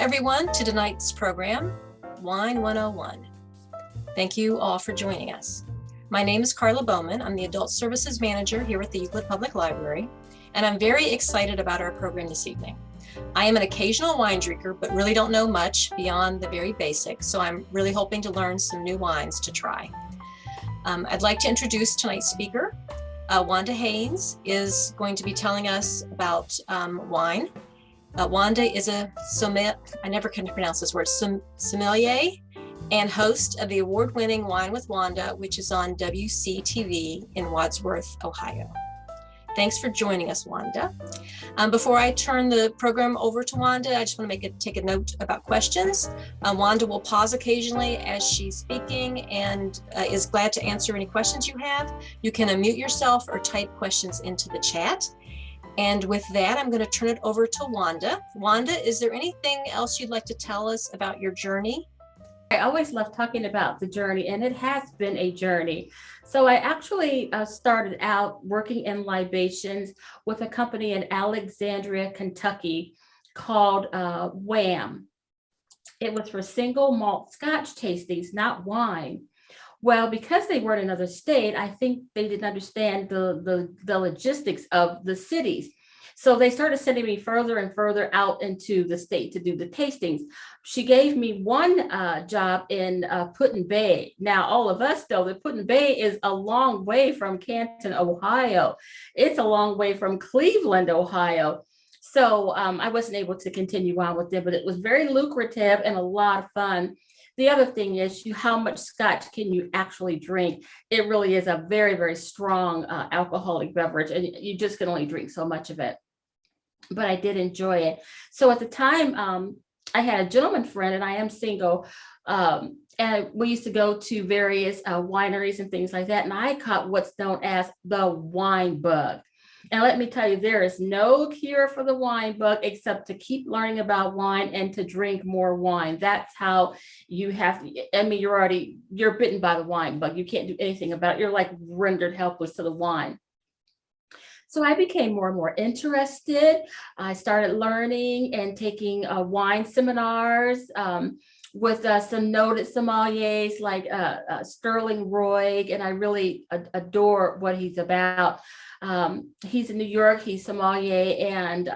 everyone to tonight's program, Wine 101. Thank you all for joining us. My name is Karla Bowman. I'm the Adult Services Manager here at the Euclid Public Library, and I'm very excited about our program this evening. I am an occasional wine drinker, but really don't know much beyond the very basics, so I'm really hoping to learn some new wines to try. I'd like to introduce tonight's speaker. Wanda Haynes is going to be telling us about wine. Wanda is a sommelier, I never can pronounce this word, sommelier, and host of the award-winning Wine with Wanda, which is on WCTV in Wadsworth, Ohio. Thanks for joining us, Wanda. Before I turn the program over to Wanda, I just want to take a note about questions. Wanda will pause occasionally as she's speaking and is glad to answer any questions you have. You can unmute yourself or type questions into the chat. And with that, I'm going to turn it over to Wanda. Wanda, is there anything else you'd like to tell us about your journey? I always love talking about the journey, and it has been a journey. So I actually started out working in libations with a company in Alexandria, Kentucky called WHAM. It was for single malt Scotch tastings, not wine. Well, because they were in another state, I think they didn't understand the logistics of the cities. So they started sending me further and further out into the state to do the tastings. She gave me one job in Put-in-Bay. Now, all of us know that Put-in-Bay is a long way from Canton, Ohio. It's a long way from Cleveland, Ohio. So I wasn't able to continue on with it, but it was very lucrative and a lot of fun. The other thing is how much Scotch can you actually drink? It really is a very, very strong alcoholic beverage, and you just can only drink so much of it. But I did enjoy it. So at the time, I had a gentleman friend, and I am single, and we used to go to various wineries and things like that, and I caught what's known as the wine bug. And let me tell you, there is no cure for the wine bug except to keep learning about wine and to drink more wine. That's how you have to, I mean, you're bitten by the wine bug. You can't do anything about it. You're like rendered helpless to the wine. So I became more and more interested. I started learning and taking wine seminars with some noted sommeliers like Sterling Roig, and I really adore what he's about. He's in New York, he's sommelier, and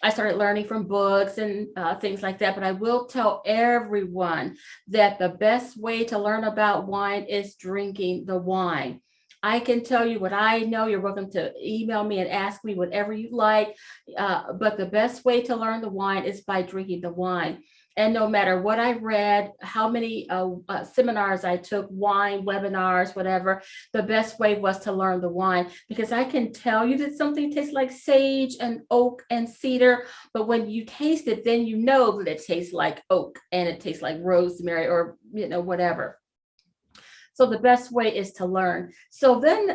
I started learning from books and things like that. But I will tell everyone that the best way to learn about wine is drinking the wine. I can tell you what I know. You're welcome to email me and ask me whatever you like. But the best way to learn the wine is by drinking the wine. And no matter what I read, how many seminars I took, wine webinars, whatever, the best way was to learn the wine, because I can tell you that something tastes like sage and oak and cedar, but when you taste it, then you know that it tastes like oak and it tastes like rosemary or, whatever. So the best way is to learn. So then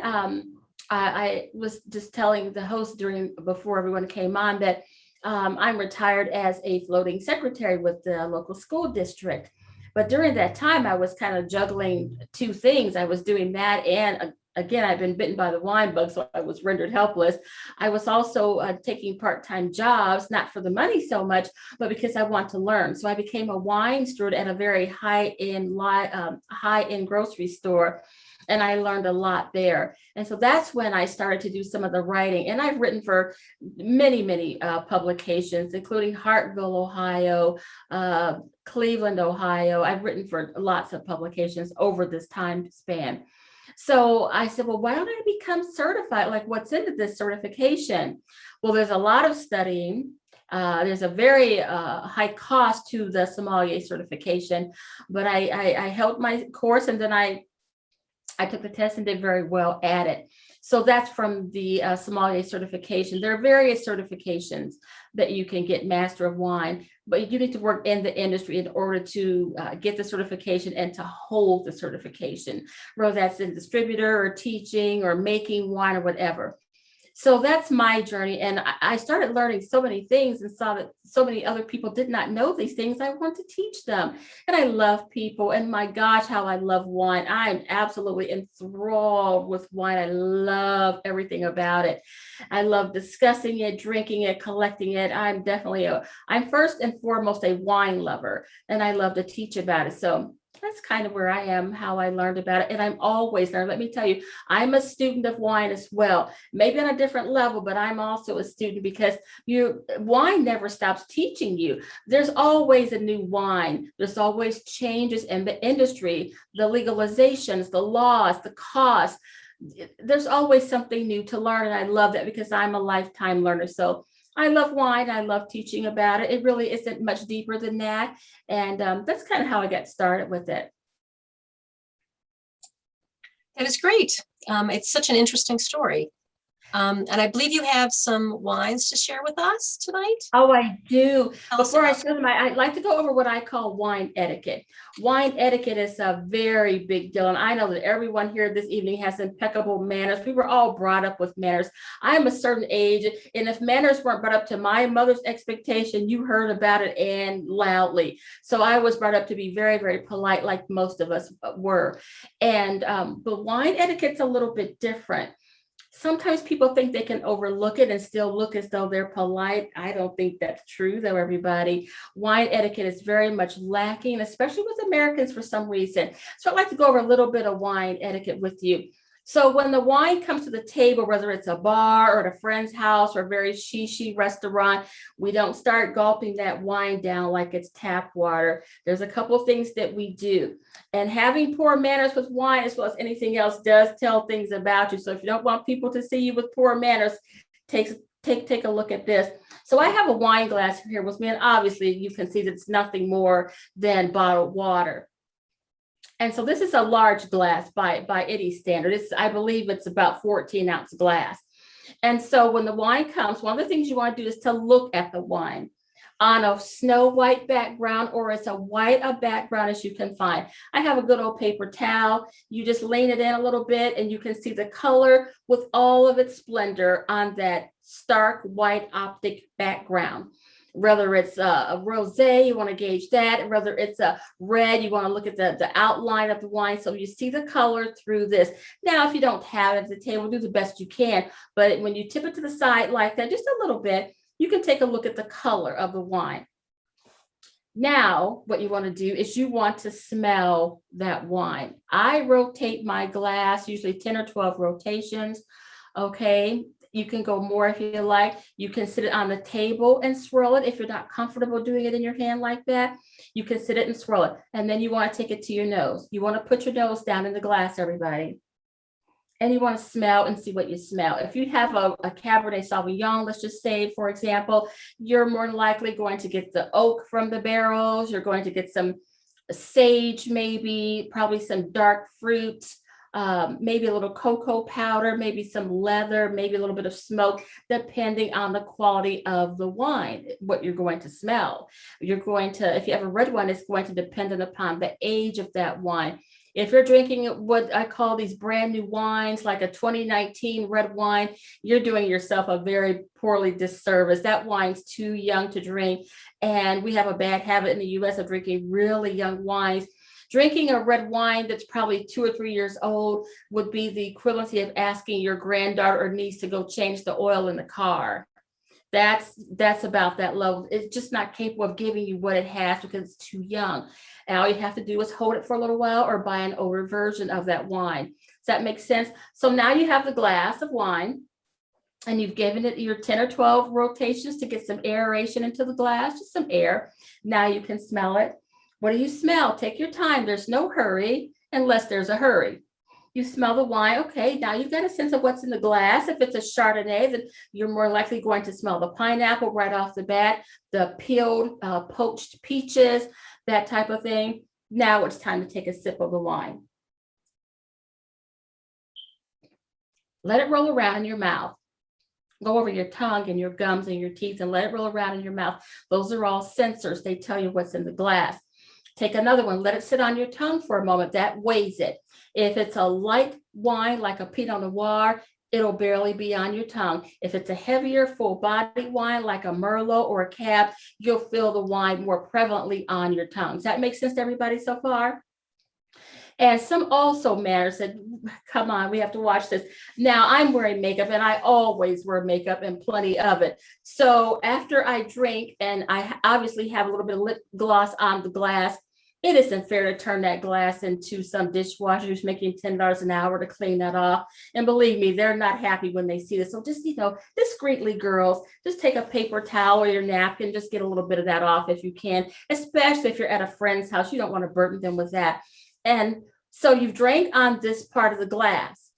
I was just telling the host before everyone came on that I'm retired as a floating secretary with the local school district. But during that time, I was kind of juggling two things. I was doing that, and again, I've been bitten by the wine bug, so I was rendered helpless. I was also taking part-time jobs, not for the money so much, but because I want to learn. So I became a wine steward at a very high-end grocery store. And I learned a lot there. And so that's when I started to do some of the writing. And I've written for many, many publications, including Hartville, Ohio, Cleveland, Ohio. I've written for lots of publications over this time span. So I said, well, why don't I become certified? Like, what's into this certification? Well, there's a lot of studying. There's a very high cost to the sommelier certification, but I held my course, and then I took the test and did very well at it. So that's from the sommelier certification. There are various certifications that you can get Master of Wine, but you need to work in the industry in order to get the certification and to hold the certification, whether that's in distributor or teaching or making wine or whatever. So that's my journey. And I started learning so many things and saw that so many other people did not know these things. I want to teach them. And I love people. And my gosh, how I love wine. I'm absolutely enthralled with wine. I love everything about it. I love discussing it, drinking it, collecting it. I'm first and foremost a wine lover, and I love to teach about it. So that's kind of where I am, how I learned about it. And I'm always learning. Let me tell you, I'm a student of wine as well, maybe on a different level, but I'm also a student because wine never stops teaching you. There's always a new wine. There's always changes in the industry, the legalizations, the laws, the costs. There's always something new to learn. And I love that because I'm a lifetime learner. So I love wine. I love teaching about it. It really isn't much deeper than that. And that's kind of how I got started with it. That is great. It's such an interesting story. And I believe you have some wines to share with us tonight. Oh, I do. Tell us Before I about show them, I'd like to go over what I call wine etiquette. Wine etiquette is a very big deal. And I know that everyone here this evening has impeccable manners. We were all brought up with manners. I'm a certain age, and if manners weren't brought up to my mother's expectation, you heard about it and loudly. So I was brought up to be very, very polite, like most of us were. And but wine etiquette's a little bit different. Sometimes people think they can overlook it and still look as though they're polite. I don't think that's true, though, everybody. Wine etiquette is very much lacking, especially with Americans for some reason. So I'd like to go over a little bit of wine etiquette with you. So when the wine comes to the table, whether it's a bar or at a friend's house or a very shishi restaurant, we don't start gulping that wine down like it's tap water. There's a couple of things that we do. And having poor manners with wine, as well as anything else, does tell things about you. So if you don't want people to see you with poor manners, take a look at this. So I have a wine glass here with me, and obviously you can see that it's nothing more than bottled water. And so this is a large glass by any standard. I believe it's about 14-ounce glass. And so when the wine comes, one of the things you want to do is to look at the wine on a snow white background, or as white a background as you can find. I have a good old paper towel. You just lean it in a little bit and you can see the color with all of its splendor on that stark white optic background. Whether it's a rosé, you want to gauge that. Whether it's a red, you want to look at the outline of the wine. So you see the color through this. Now, if you don't have it at the table, do the best you can. But when you tip it to the side like that, just a little bit, you can take a look at the color of the wine. Now, what you want to do is you want to smell that wine. I rotate my glass, usually 10 or 12 rotations. Okay. You can go more if you like. You can sit it on the table and swirl it. If you're not comfortable doing it in your hand like that, you can sit it and swirl it. And then you want to take it to your nose. You want to put your nose down in the glass, everybody. And you want to smell and see what you smell. If you have a Cabernet Sauvignon, let's just say, for example, you're more likely going to get the oak from the barrels. You're going to get some sage, maybe, probably some dark fruits. Maybe a little cocoa powder, maybe some leather, maybe a little bit of smoke, depending on the quality of the wine, what you're going to smell. You're going to, if you have a red wine, it's going to depend upon the age of that wine. If you're drinking what I call these brand new wines, like a 2019 red wine, you're doing yourself a very poorly disservice. That wine's too young to drink. And we have a bad habit in the US of drinking really young wines. Drinking a red wine that's probably 2 or 3 years old would be the equivalency of asking your granddaughter or niece to go change the oil in the car. That's about that level. It's just not capable of giving you what it has because it's too young. And all you have to do is hold it for a little while or buy an older version of that wine. Does that make sense? So now you have the glass of wine and you've given it your 10 or 12 rotations to get some aeration into the glass, just some air. Now you can smell it. What do you smell? Take your time. There's no hurry unless there's a hurry. You smell the wine. Okay, now you've got a sense of what's in the glass. If it's a Chardonnay, then you're more likely going to smell the pineapple right off the bat, the peeled, poached peaches, that type of thing. Now it's time to take a sip of the wine. Let it roll around in your mouth. Go over your tongue and your gums and your teeth and let it roll around in your mouth. Those are all sensors. They tell you what's in the glass. Take another one, let it sit on your tongue for a moment. That weighs it. If it's a light wine, like a Pinot Noir, it'll barely be on your tongue. If it's a heavier, full body wine like a Merlot or a Cab, you'll feel the wine more prevalently on your tongue. Does that make sense to everybody so far? And some also manners that, come on, we have to watch this. Now I'm wearing makeup and I always wear makeup and plenty of it. So after I drink and I obviously have a little bit of lip gloss on the glass, it isn't fair to turn that glass into some dishwasher who's making $10 an hour to clean that off. And believe me, they're not happy when they see this. So just, discreetly, girls, just take a paper towel or your napkin, just get a little bit of that off if you can, especially if you're at a friend's house. You don't want to burden them with that. And so you've drank on this part of the glass.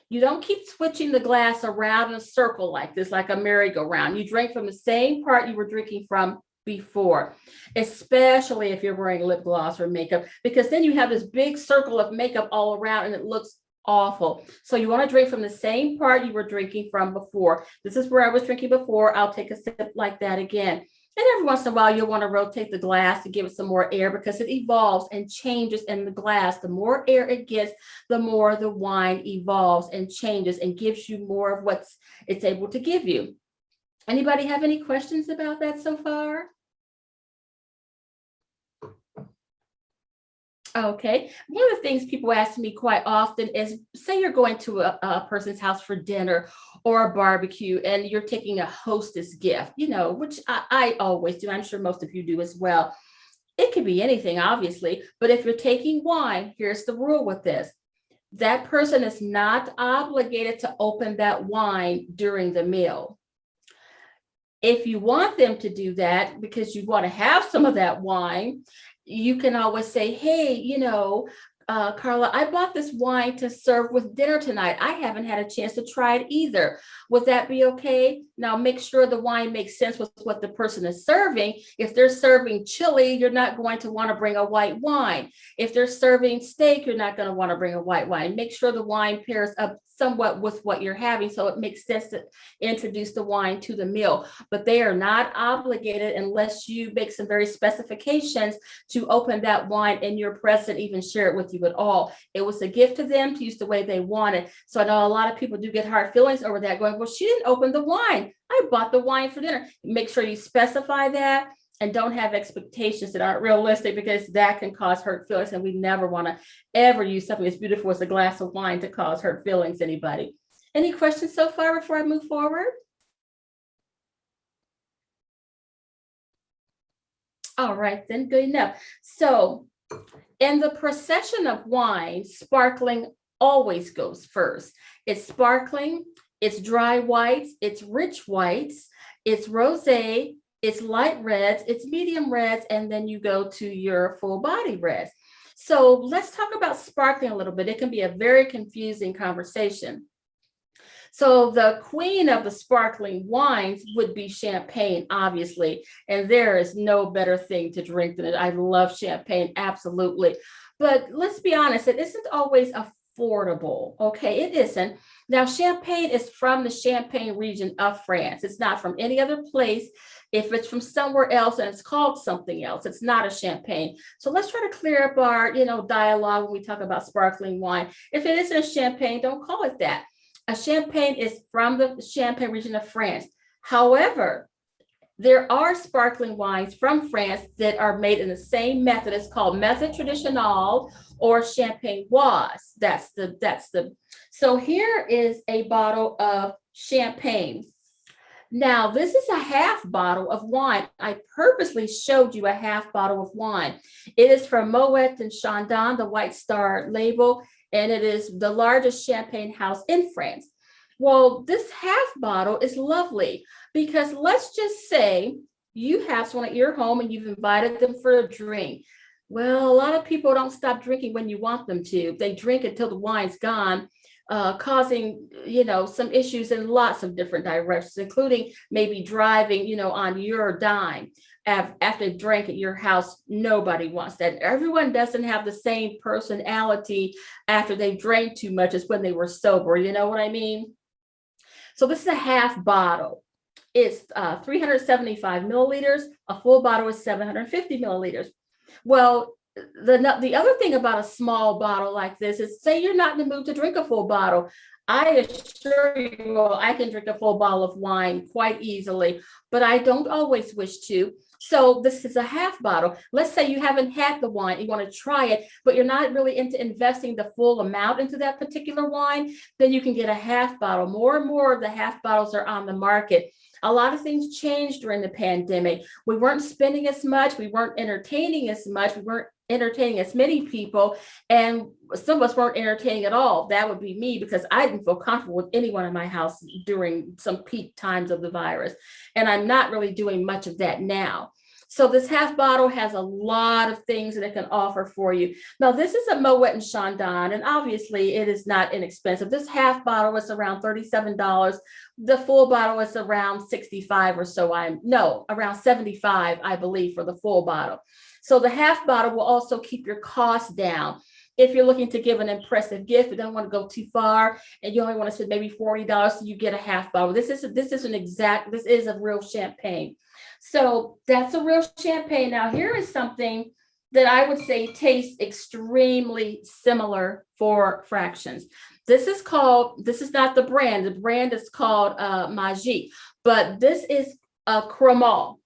You don't keep switching the glass around in a circle like this, like a merry-go-round. You drink from the same part you were drinking from before, especially if you're wearing lip gloss or makeup, because then you have this big circle of makeup all around and it looks awful. So you want to drink from the same part you were drinking from before. This is where I was drinking before. I'll take a sip like that again. And every once in a while, you'll want to rotate the glass to give it some more air because it evolves and changes in the glass. The more air it gets, the more the wine evolves and changes and gives you more of what it's able to give you. Anybody have any questions about that so far? Okay. One of the things people ask me quite often is, say you're going to a person's house for dinner or a barbecue and you're taking a hostess gift, which I always do. I'm sure most of you do as well. It could be anything, obviously, but if you're taking wine, here's the rule with this. That person is not obligated to open that wine during the meal. If you want them to do that because you want to have some of that wine, you can always say, hey, Karla, I bought this wine to serve with dinner tonight. I haven't had a chance to try it either. Would that be okay? Now, make sure the wine makes sense with what the person is serving. If they're serving chili, you're not going to want to bring a white wine. If they're serving steak, you're not going to want to bring a white wine. Make sure the wine pairs up somewhat with what you're having, so it makes sense to introduce the wine to the meal. But they are not obligated unless you make some very specifications to open that wine in your presence, even share it with you at all. It was a gift to them to use the way they wanted. So I know a lot of people do get hard feelings over that, going, well, she didn't open the wine. I bought the wine for dinner. Make sure you specify that and don't have expectations that aren't realistic, because that can cause hurt feelings. And we never want to ever use something as beautiful as a glass of wine to cause hurt feelings, anybody. Any questions so far before I move forward? All right, then, good enough. So in the procession of wine, sparkling always goes first. It's sparkling, it's dry whites, it's rich whites, it's rosé, it's light reds, it's medium reds, and then you go to your full body reds. So let's talk about sparkling a little bit. It can be a very confusing conversation. So the queen of the sparkling wines would be champagne, obviously, and there is no better thing to drink than it. I love champagne, absolutely. But let's be honest, it isn't always affordable, okay? It isn't. Now, champagne is from the Champagne region of France. It's not from any other place. If it's from somewhere else and it's called something else, it's not a champagne. So let's try to clear up our, dialogue when we talk about sparkling wine. If it isn't a champagne, don't call it that. A champagne is from the Champagne region of France. However, there are sparkling wines from France that are made in the same method. It's called method traditionnel or champenoise. So here is a bottle of champagne. Now, this is a half bottle of wine. I purposely showed you a half bottle of wine. It is from Moet and Chandon, the White Star label, and it is the largest champagne house in France. Well, this half bottle is lovely because let's just say you have someone at your home and you've invited them for a drink. Well, a lot of people don't stop drinking when you want them to. They drink until the wine's gone, causing, some issues in lots of different directions, including maybe driving, on your dime. After they've drank at your house, nobody wants that. Everyone doesn't have the same personality after they've drank too much as when they were sober. You know what I mean? So this is a half bottle. It's 375 milliliters. A full bottle is 750 milliliters. Well, the other thing about a small bottle like this is, say you're not in the mood to drink a full bottle. I assure you, well, I can drink a full bottle of wine quite easily, but I don't always wish to. So this is a half bottle. Let's say you haven't had the wine, you want to try it, but you're not really into investing the full amount into that particular wine, then you can get a half bottle. More and more of the half bottles are on the market. A lot of things changed during the pandemic. We weren't spending as much, we weren't entertaining as much, we weren't entertaining as many people, and some of us weren't entertaining at all. That would be me, because I didn't feel comfortable with anyone in my house during some peak times of the virus, and I'm not really doing much of that now. So this half bottle has a lot of things that it can offer for you. Now, this is a Moet and Chandon, and obviously it is not inexpensive. This half bottle is around $37. The full bottle is around 65 or so. Around 75, I believe, for the full bottle. So the half bottle will also keep your costs down. If you're looking to give an impressive gift, but don't want to go too far, and you only want to spend maybe $40, so you get a half bottle. This is a real champagne. So that's a real champagne. Now, here is something that I would say tastes extremely similar for fractions. This is not the brand. The brand is called Magique, but this is a Cremant.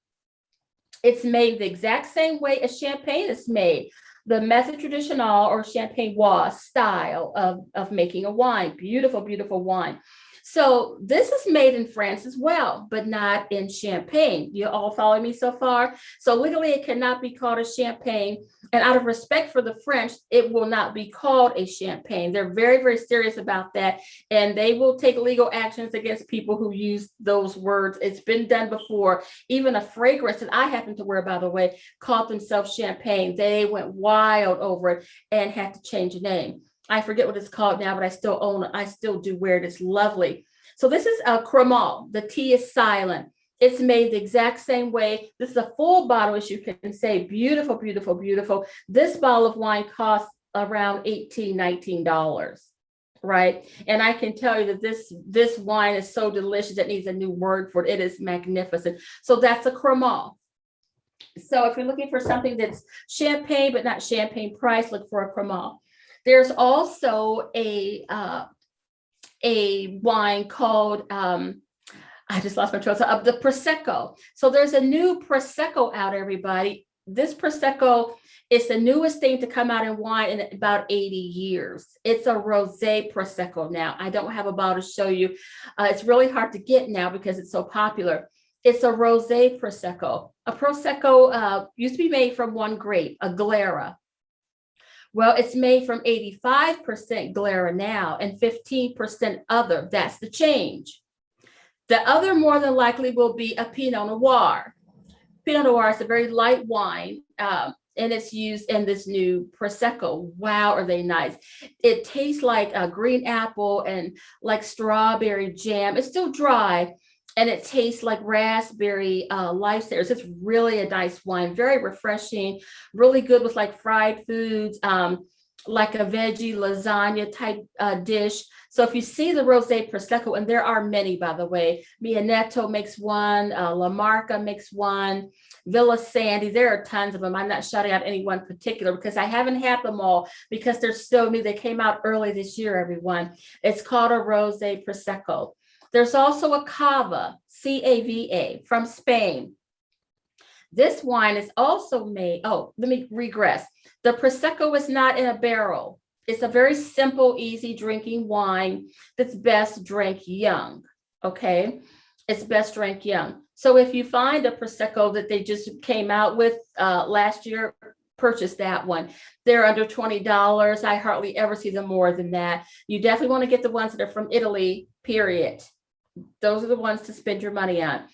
It's made the exact same way as champagne is made. The method traditional, or champenois style of making a wine. Beautiful, beautiful wine. So this is made in France as well, but not in Champagne. You all follow me so far? So legally, it cannot be called a champagne. And out of respect for the French, it will not be called a champagne. They're very, very serious about that. And they will take legal actions against people who use those words. It's been done before. Even a fragrance that I happen to wear, by the way, called themselves champagne. They went wild over it and had to change the name. I forget what it's called now, but I still own it. I still do wear it. It's lovely. So this is a Cremant. The T is silent. It's made the exact same way. This is a full bottle, as you can say. Beautiful, beautiful, beautiful. This bottle of wine costs around $18, $19, right? And I can tell you that this wine is so delicious, it needs a new word for it. It is magnificent. So that's a Cremant. So if you're looking for something that's champagne, but not champagne price, look for a Cremant. There's also a wine called, I just lost my train of the Prosecco. So there's a new Prosecco out, everybody. This Prosecco is the newest thing to come out in wine in about 80 years. It's a rosé Prosecco now. I don't have a bottle to show you. It's really hard to get now because it's so popular. It's a rosé Prosecco. A Prosecco used to be made from one grape, a Glera. Well, it's made from 85% Glera now and 15% other. That's the change. The other more than likely will be a Pinot Noir. Pinot Noir is a very light wine, and it's used in this new Prosecco. Wow, are they nice. It tastes like a green apple and like strawberry jam. It's still dry, and it tastes like raspberry lifesavers. It's really a nice wine, very refreshing, really good with like fried foods, like a veggie lasagna type dish. So if you see the rosé Prosecco, and there are many, by the way, Mianetto makes one, La Marca makes one, Villa Sandy, there are tons of them. I'm not shouting out any one particular because I haven't had them all because they're so new. They came out early this year, everyone. It's called a rosé Prosecco. There's also a Cava, C-A-V-A, from Spain. This wine is also made, let me regress. The Prosecco is not in a barrel. It's a very simple, easy drinking wine that's best drank young, okay? It's best drank young. So if you find a Prosecco that they just came out with last year, purchase that one. They're under $20. I hardly ever see them more than that. You definitely want to get the ones that are from Italy, period. Those are the ones to spend your money on.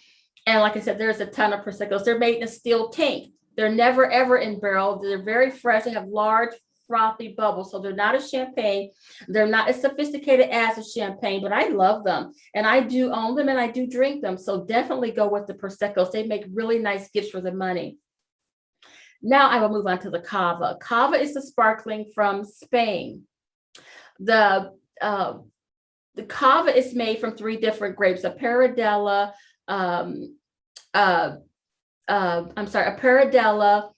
And like I said, there's a ton of Proseccos. They're made in a steel tank. They're never, ever in barrel. They're very fresh. They have large, frothy bubbles. So they're not a champagne. They're not as sophisticated as a champagne, but I love them. And I do own them and I do drink them. So definitely go with the Proseccos. They make really nice gifts for the money. Now I will move on to the Cava. Cava is the sparkling from Spain. The Cava is made from 3 different grapes, a Paradella, a Paradella,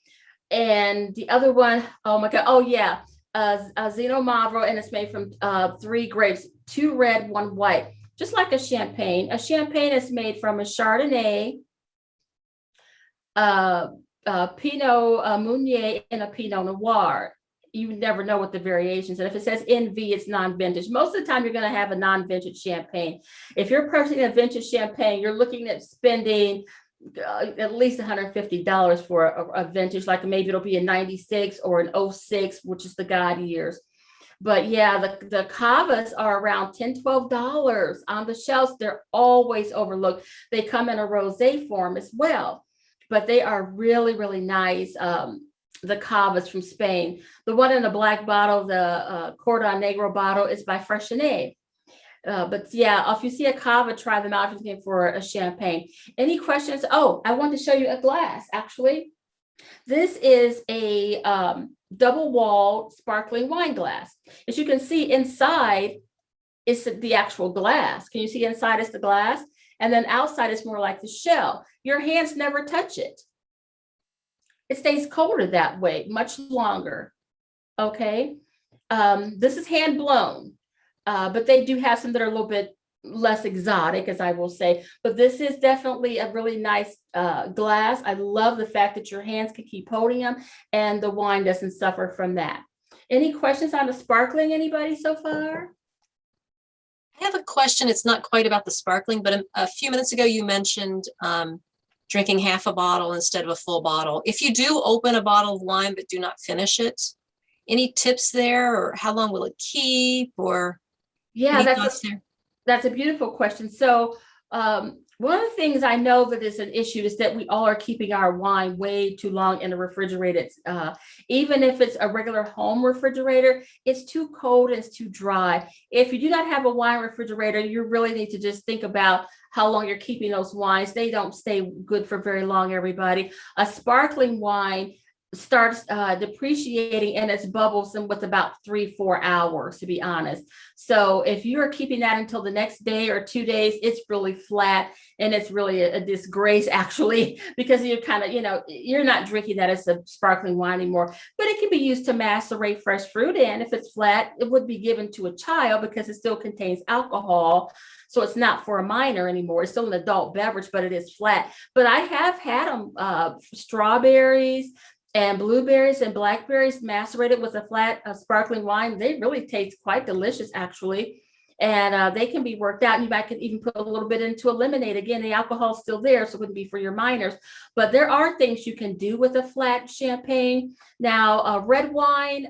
And the other one, oh my God, oh yeah, Zeno Mavro, and it's made from 3 grapes, 2 red, 1 white, just like a champagne. A champagne is made from a Chardonnay, Pinot Meunier, and a Pinot Noir. You never know what the variations. And if it says NV, it's non-vintage. Most of the time, you're going to have a non-vintage champagne. If you're purchasing a vintage champagne, you're looking at spending at least $150 for a vintage, like maybe it'll be a 96 or an 06, which is the God years. But yeah, the cavas are around $10-12 on the shelves. They're always overlooked. They come in a rosé form as well, but they are really, really nice. The cavas from Spain. The one in the black bottle, the Cordon Negro bottle, is by Freixenet. But yeah, if you see a cava, try them out if you're looking for a champagne. Any questions? Oh, I want to show you a glass, actually. This is a double wall sparkling wine glass. As you can see, inside is the actual glass. Can you see inside is the glass? And then outside is more like the shell. Your hands never touch it. It stays colder that way, much longer. Okay. This is hand blown, but they do have some that are a little bit less exotic, as I will say. But this is definitely a really nice glass. I love the fact that your hands can keep holding them and the wine doesn't suffer from that. Any questions on the sparkling, anybody so far? I have a question. It's not quite about the sparkling, but a few minutes ago you mentioned drinking half a bottle instead of a full bottle. If you do open a bottle of wine but do not finish it, any tips there, or how long will it keep, or yeah, that's a beautiful question. So one of the things I know that is an issue is that we all are keeping our wine way too long in the refrigerator. Even if it's a regular home refrigerator, it's too cold and it's too dry. If you do not have a wine refrigerator, you really need to just think about how long you're keeping those wines. They don't stay good for very long, everybody. A sparkling wine starts depreciating in its bubbles in with about 3-4 hours, to be honest. So if you're keeping that until the next day or 2 days, it's really flat, and it's really a disgrace, actually, because you're kind of, you're not drinking that as a sparkling wine anymore. But it can be used to macerate fresh fruit, and if it's flat, it would be given to a child because it still contains alcohol. So it's not for a minor anymore. It's still an adult beverage, but it is flat. But I have had them strawberries and blueberries and blackberries macerated with a flat sparkling wine. They really taste quite delicious, actually. And they can be worked out. And you might could even put a little bit into a lemonade. Again, the alcohol's still there, so it wouldn't be for your minors. But there are things you can do with a flat champagne. Now, a red wine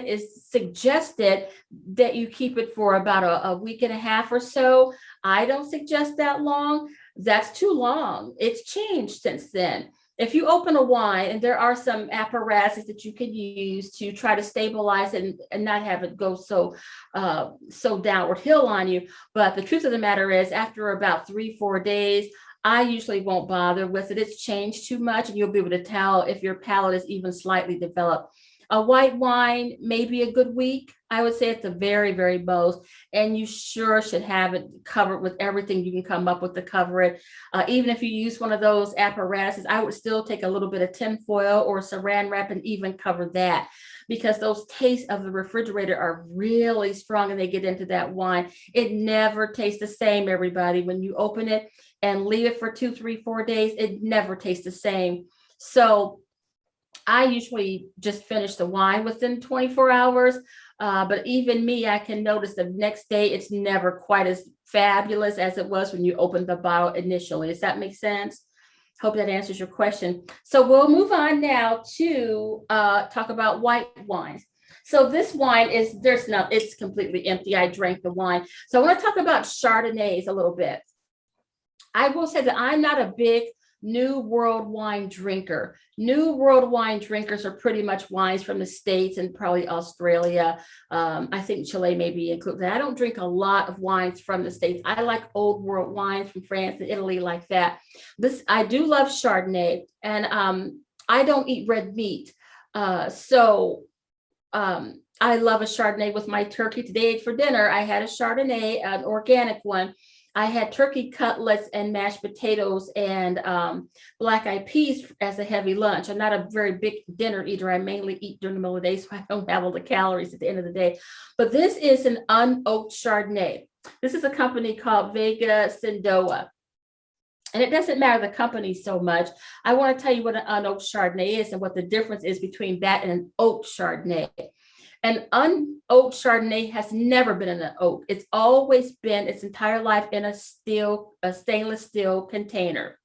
is suggested that you keep it for about a week and a half or so. I don't suggest that long. That's too long. It's changed since then. If you open a wine, and there are some apparatuses that you can use to try to stabilize it and not have it go so downward hill on you. But the truth of the matter is, after about 3-4 days, I usually won't bother with it. It's changed too much, and you'll be able to tell if your palate is even slightly developed. A white wine, maybe a good week. I would say it's a very, very most, and you sure should have it covered with everything you can come up with to cover it. Even if you use one of those apparatuses, I would still take a little bit of tin foil or saran wrap and even cover that, because those tastes of the refrigerator are really strong and they get into that wine. It never tastes the same, everybody. When you open it and leave it for 2, 3, 4 days, it never tastes the same. So I usually just finish the wine within 24 hours. But even me, I can notice the next day, it's never quite as fabulous as it was when you opened the bottle initially. Does that make sense? Hope that answers your question. So we'll move on now to talk about white wines. So this wine it's completely empty. I drank the wine. So I want to talk about Chardonnays a little bit. I will say that I'm not a big New World wine drinker. New World wine drinkers are pretty much wines from the States and probably Australia. I think Chile may be included. I don't drink a lot of wines from the States. I like old world wines from France and Italy, like that. I do love Chardonnay, and I don't eat red meat. So I love a Chardonnay with my turkey. Today for dinner, I had a Chardonnay, an organic one. I had turkey cutlets and mashed potatoes and black eyed peas as a heavy lunch. I'm not a very big dinner eater. I mainly eat during the middle of the day, so I don't have all the calories at the end of the day. But this is an unoaked Chardonnay. This is a company called Vega Sindoa. And it doesn't matter the company so much. I want to tell you what an unoaked Chardonnay is and what the difference is between that and an oaked Chardonnay. An unoaked Chardonnay has never been in an oak. It's always been its entire life in a stainless steel container.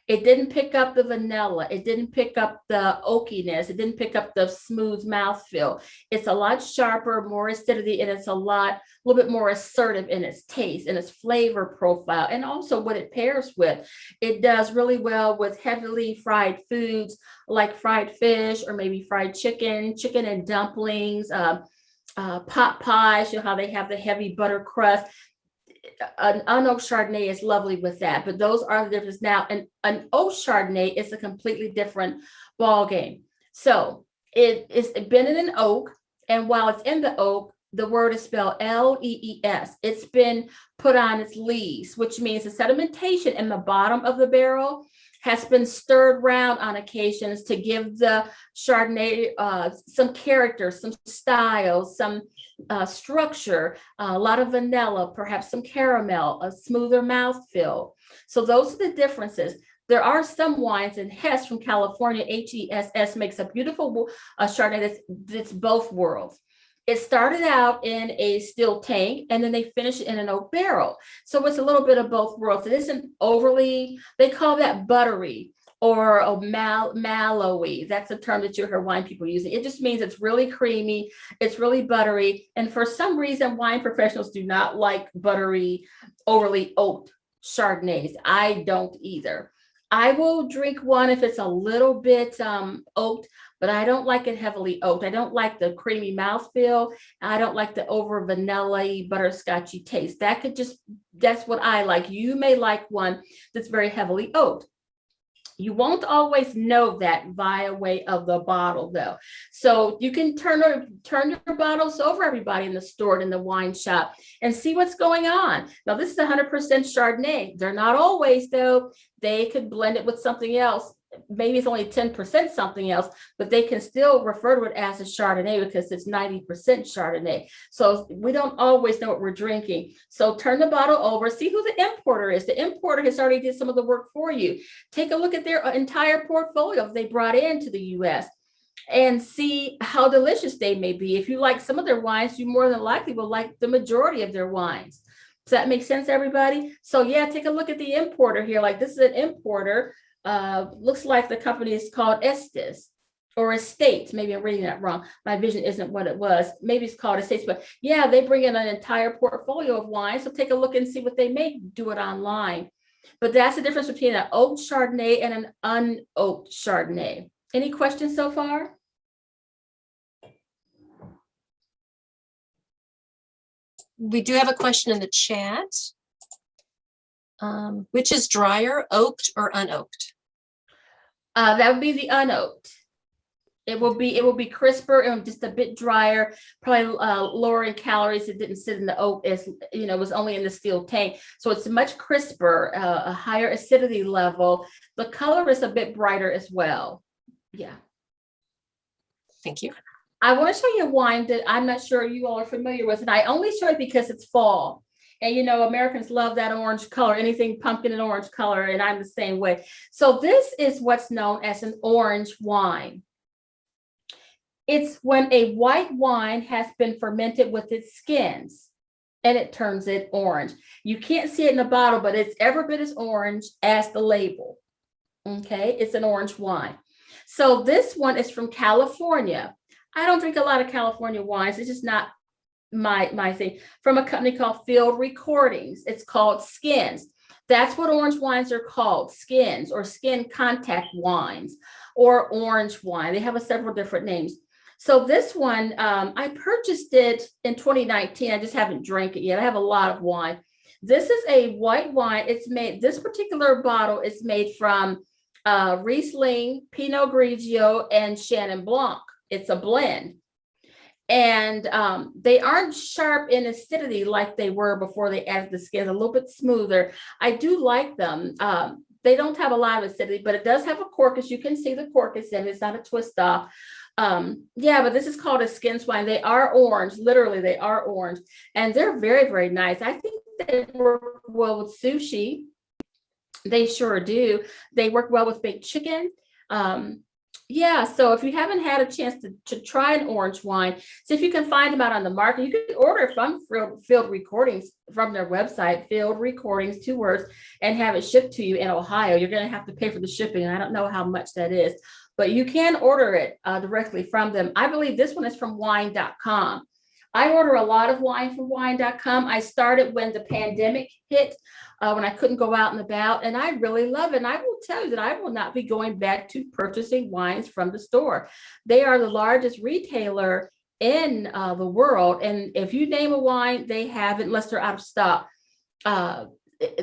It didn't pick up the vanilla. It didn't pick up the oakiness. It didn't pick up the smooth mouthfeel. It's a lot sharper, more acidity, and it's a little bit more assertive in its taste and its flavor profile, and also what it pairs with. It does really well with heavily fried foods like fried fish or maybe fried chicken and dumplings, pot pies, you know how they have the heavy butter crust. An unoaked Chardonnay is lovely with that, but those are the differences. Now, an oaked Chardonnay is a completely different ball game. So it's been in an oak, and while it's in the oak, the word is spelled L-E-E-S. It's been put on its lees, which means the sedimentation in the bottom of the barrel has been stirred around on occasions to give the Chardonnay some character, some style, some structure, a lot of vanilla, perhaps some caramel, a smoother mouthfeel. So those are the differences. There are some wines, and Hess from California, Hess, makes a beautiful Chardonnay that's both worlds. It started out in a steel tank, and then they finished it in an oak barrel. So it's a little bit of both worlds. It isn't overly, they call that buttery or mallowy. That's a term that you hear wine people using. It just means it's really creamy, it's really buttery. And for some reason, wine professionals do not like buttery, overly oaked Chardonnays. I don't either. I will drink one if it's a little bit oaked, but I don't like it heavily oaked. I don't like the creamy mouthfeel. I don't like the over vanilla-y, butterscotchy taste. That's what I like. You may like one that's very heavily oaked. You won't always know that via way of the bottle, though. So you can turn your bottles over, everybody in the store and in the wine shop, and see what's going on. Now, this is 100% Chardonnay. They're not always, though. They could blend it with something else. Maybe it's only 10% something else, but they can still refer to it as a Chardonnay because it's 90% Chardonnay. So we don't always know what we're drinking. So turn the bottle over, see who the importer is. The importer has already did some of the work for you. Take a look at their entire portfolio they brought into the US and see how delicious they may be. If you like some of their wines, you more than likely will like the majority of their wines. Does that make sense, everybody? So yeah, take a look at the importer here. Like, this is an importer. Looks like the company is called Estes or Estates. Maybe I'm reading that wrong. My vision isn't what it was. Maybe it's called Estates, but yeah, they bring in an entire portfolio of wines. So take a look and see what they make. Do it online. But that's the difference between an oaked Chardonnay and an unoaked Chardonnay. Any questions so far? We do have a question in the chat. Which is drier, oaked or unoaked? That would be the unoaked. It will be crisper and just a bit drier, probably lower in calories. It didn't sit in the oak, as you know, it was only in the steel tank. So it's much crisper, a higher acidity level. The color is a bit brighter as well. Yeah. Thank you. I want to show you a wine that I'm not sure you all are familiar with, and I only show it because it's fall. And, you know, Americans love that orange color, anything pumpkin and orange color, and I'm the same way. So this is what's known as an orange wine. It's when a white wine has been fermented with its skins and it turns it orange. You can't see it in the bottle, but it's every bit as orange as the label. Okay, it's an orange wine. So this one is from California. I don't drink a lot of California wines. It's just not my thing. From a company called Field Recordings. It's called Skins. That's what orange wines are called, skins or skin contact wines or orange wine. They have several different names. So this one, I purchased it in 2019. I just haven't drank it yet. I have a lot of wine. This is a white wine. This particular bottle is made from Riesling, Pinot Grigio, and Chenin Blanc. It's a blend. And they aren't sharp in acidity like they were before they added the skins, a little bit smoother. I do like them. They don't have a lot of acidity, but it does have a cork, you can see the cork is in it. It's not a twist off. Yeah, but this is called a skins wine. They are orange, literally they are orange, and they're very, very nice. I think they work well with sushi. They sure do. They work well with baked chicken. Yeah, so if you haven't had a chance to try an orange wine, see if you can find them out on the market. You can order from Field Recordings from their website, Field Recordings, 2 words, and have it shipped to you in Ohio. You're going to have to pay for the shipping. I don't know how much that is, but you can order it directly from them. I believe this one is from wine.com. I order a lot of wine from wine.com. I started when the pandemic hit, when I couldn't go out and about, and I really love it. And I will tell you that I will not be going back to purchasing wines from the store. They are the largest retailer in the world. And if you name a wine, they have it unless they're out of stock.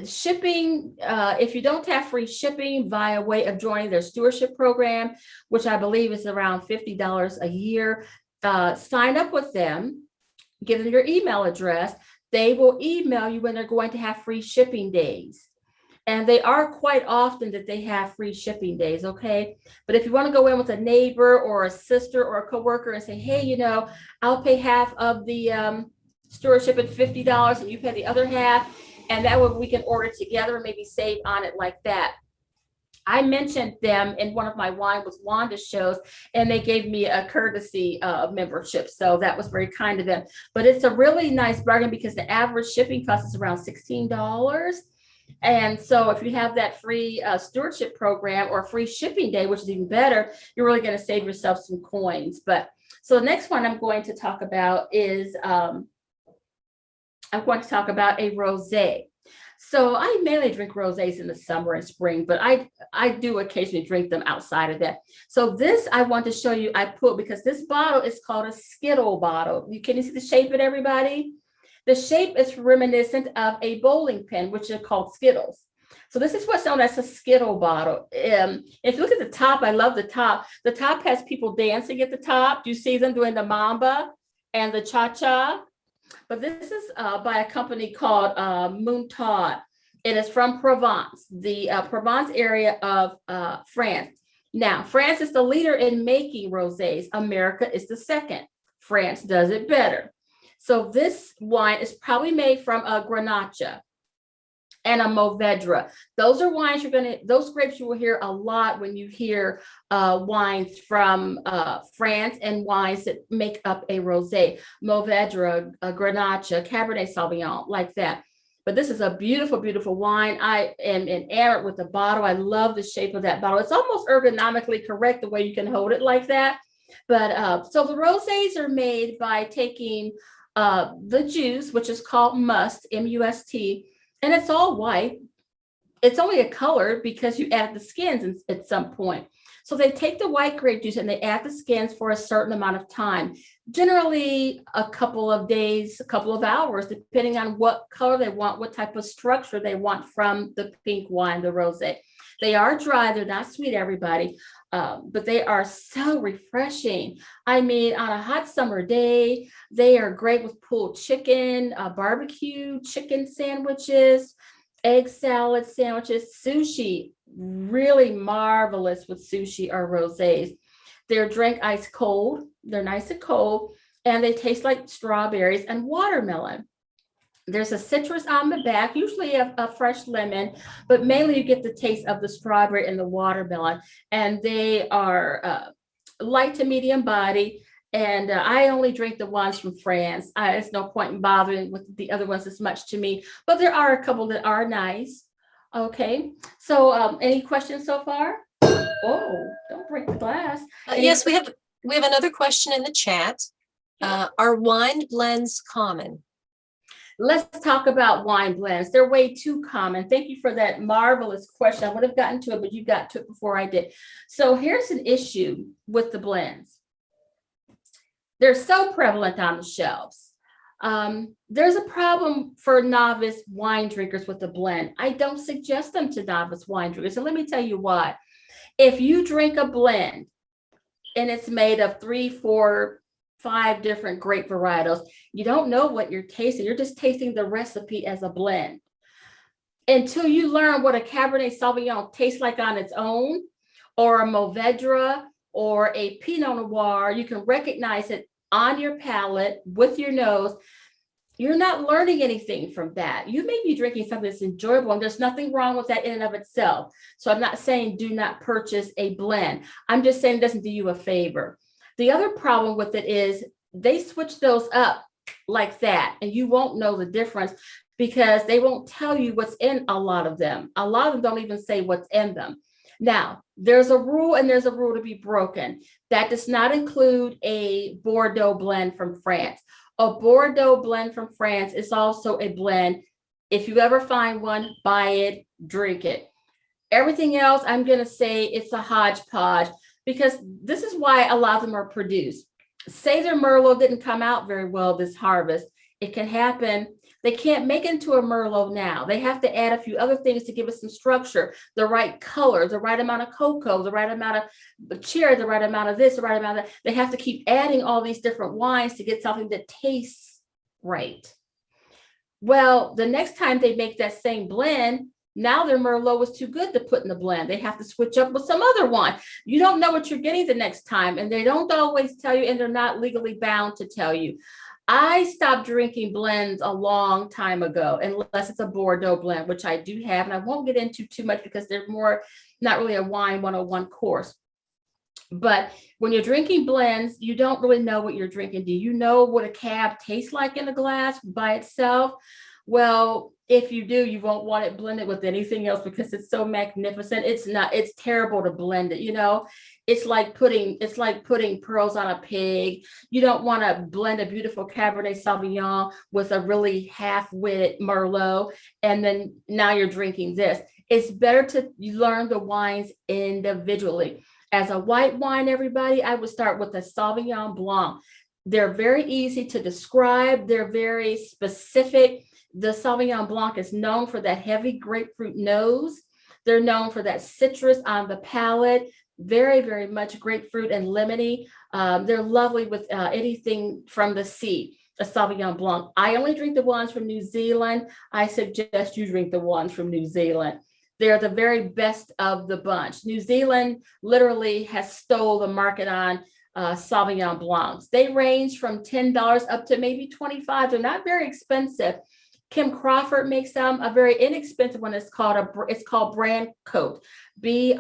Shipping, if you don't have free shipping via way of joining their stewardship program, which I believe is around $50 a year, sign up with them. Give them your email address. They will email you when they're going to have free shipping days. And they are quite often that they have free shipping days, okay? But if you want to go in with a neighbor or a sister or a coworker and say, hey, you know, I'll pay half of the stewardship at $50 and you pay the other half, and that way we can order together and maybe save on it like that. I mentioned them in one of my Wine with Wanda shows, and they gave me a courtesy membership. So that was very kind of them. But it's a really nice bargain because the average shipping cost is around $16. And so if you have that free stewardship program or free shipping day, which is even better, you're really going to save yourself some coins. But so the next one I'm going to talk about is I'm going to talk about a rosé. So I mainly drink rosés in the summer and spring, but I do occasionally drink them outside of that. So this I want to show you, I put, because this bottle is called a Skittle bottle. Can you see the shape of it, everybody? The shape is reminiscent of a bowling pin, which are called Skittles. So this is what's known as a Skittle bottle. If you look at the top, I love the top. The top has people dancing at the top. You see them doing the mamba and the cha-cha. But this is by a company called Montaude. It is from Provence, the Provence area of France. Now, France is the leader in making rosés. America is the second. France does it better. So this wine is probably made from a Grenache and a Mourvedre. Those are wines those grapes you will hear a lot when you hear wines from France and wines that make up a rosé. Mourvedre, a Grenache, Cabernet Sauvignon, like that. But this is a beautiful, beautiful wine. I am enamored with the bottle. I love the shape of that bottle. It's almost ergonomically correct the way you can hold it like that. But so the rosés are made by taking the juice, which is called must, M-U-S-T, and it's all white. It's only a color because you add the skins at some point. So they take the white grape juice and they add the skins for a certain amount of time, generally a couple of days, a couple of hours, depending on what color they want, what type of structure they want from the pink wine, the rosé. They are dry, they're not sweet, everybody, but they are so refreshing. I mean, on a hot summer day, they are great with pulled chicken, barbecue chicken sandwiches, egg salad sandwiches, sushi, really marvelous with sushi or rosés. They're drink ice cold, they're nice and cold, and they taste like strawberries and watermelon. There's a citrus on the back, usually a fresh lemon, but mainly you get the taste of the strawberry and the watermelon. And they are light to medium body. And I only drink the ones from France. There's no point in bothering with the other ones as much to me, but there are a couple that are nice. Okay, so any questions so far? Oh, don't break the glass. Yes, we have another question in the chat. Are wine blends common? Let's talk about wine blends. They're way too common. Thank you for that marvelous question. I would have gotten to it, but you got to it before I did. So here's an issue with the blends. They're so prevalent on the shelves. There's a problem for novice wine drinkers with the blend. I don't suggest them to novice wine drinkers. And let me tell you why. If you drink a blend and it's made of 3, 4, 5 different grape varietals. You don't know what you're tasting. You're just tasting the recipe as a blend. Until you learn what a Cabernet Sauvignon tastes like on its own, or a Mourvedre, or a Pinot Noir, you can recognize it on your palate with your nose. You're not learning anything from that. You may be drinking something that's enjoyable, and there's nothing wrong with that in and of itself. So I'm not saying do not purchase a blend. I'm just saying it doesn't do you a favor. The other problem with it is they switch those up like that, and you won't know the difference because they won't tell you what's in a lot of them. A lot of them don't even say what's in them. Now, there's a rule, and there's a rule to be broken. That does not include a Bordeaux blend from France. A Bordeaux blend from France is also a blend. If you ever find one, buy it, drink it. Everything else, I'm going to say it's a hodgepodge, because this is why a lot of them are produced. Say their Merlot didn't come out very well this harvest. It can happen. They can't make it into a Merlot now. They have to add a few other things to give it some structure, the right color, the right amount of cocoa, the right amount of cherry, the right amount of this, the right amount of that. They have to keep adding all these different wines to get something that tastes right. Well, the next time they make that same blend, now their Merlot was too good to put in the blend. They have to switch up with some other wine. You don't know what you're getting the next time, and they don't always tell you, and they're not legally bound to tell you. I stopped drinking blends a long time ago, unless it's a Bordeaux blend, which I do have, and I won't get into too much because they're more not really a wine 101 course. But when you're drinking blends, you don't really know what you're drinking. Do you know what a cab tastes like in a glass by itself? Well, if you do, you won't want it blended with anything else because it's so magnificent. It's terrible to blend it, you know. It's like putting pearls on a pig. You don't want to blend a beautiful Cabernet Sauvignon with a really half-witted Merlot, and then now you're drinking this. It's better to learn the wines individually. As a white wine, everybody, I would start with a Sauvignon Blanc. They're very easy to describe. They're very specific. The Sauvignon Blanc is known for that heavy grapefruit nose. They're known for that citrus on the palate, very, very much grapefruit and lemony. They're lovely with anything from the sea, a Sauvignon Blanc. I only drink the ones from New Zealand. I suggest you drink the ones from New Zealand. They're the very best of the bunch. New Zealand literally has stole the market on Sauvignon Blancs. They range from $10 up to maybe $25. They're not very expensive. Kim Crawford makes them. A very inexpensive one. It's called Brand Coat, Brancott.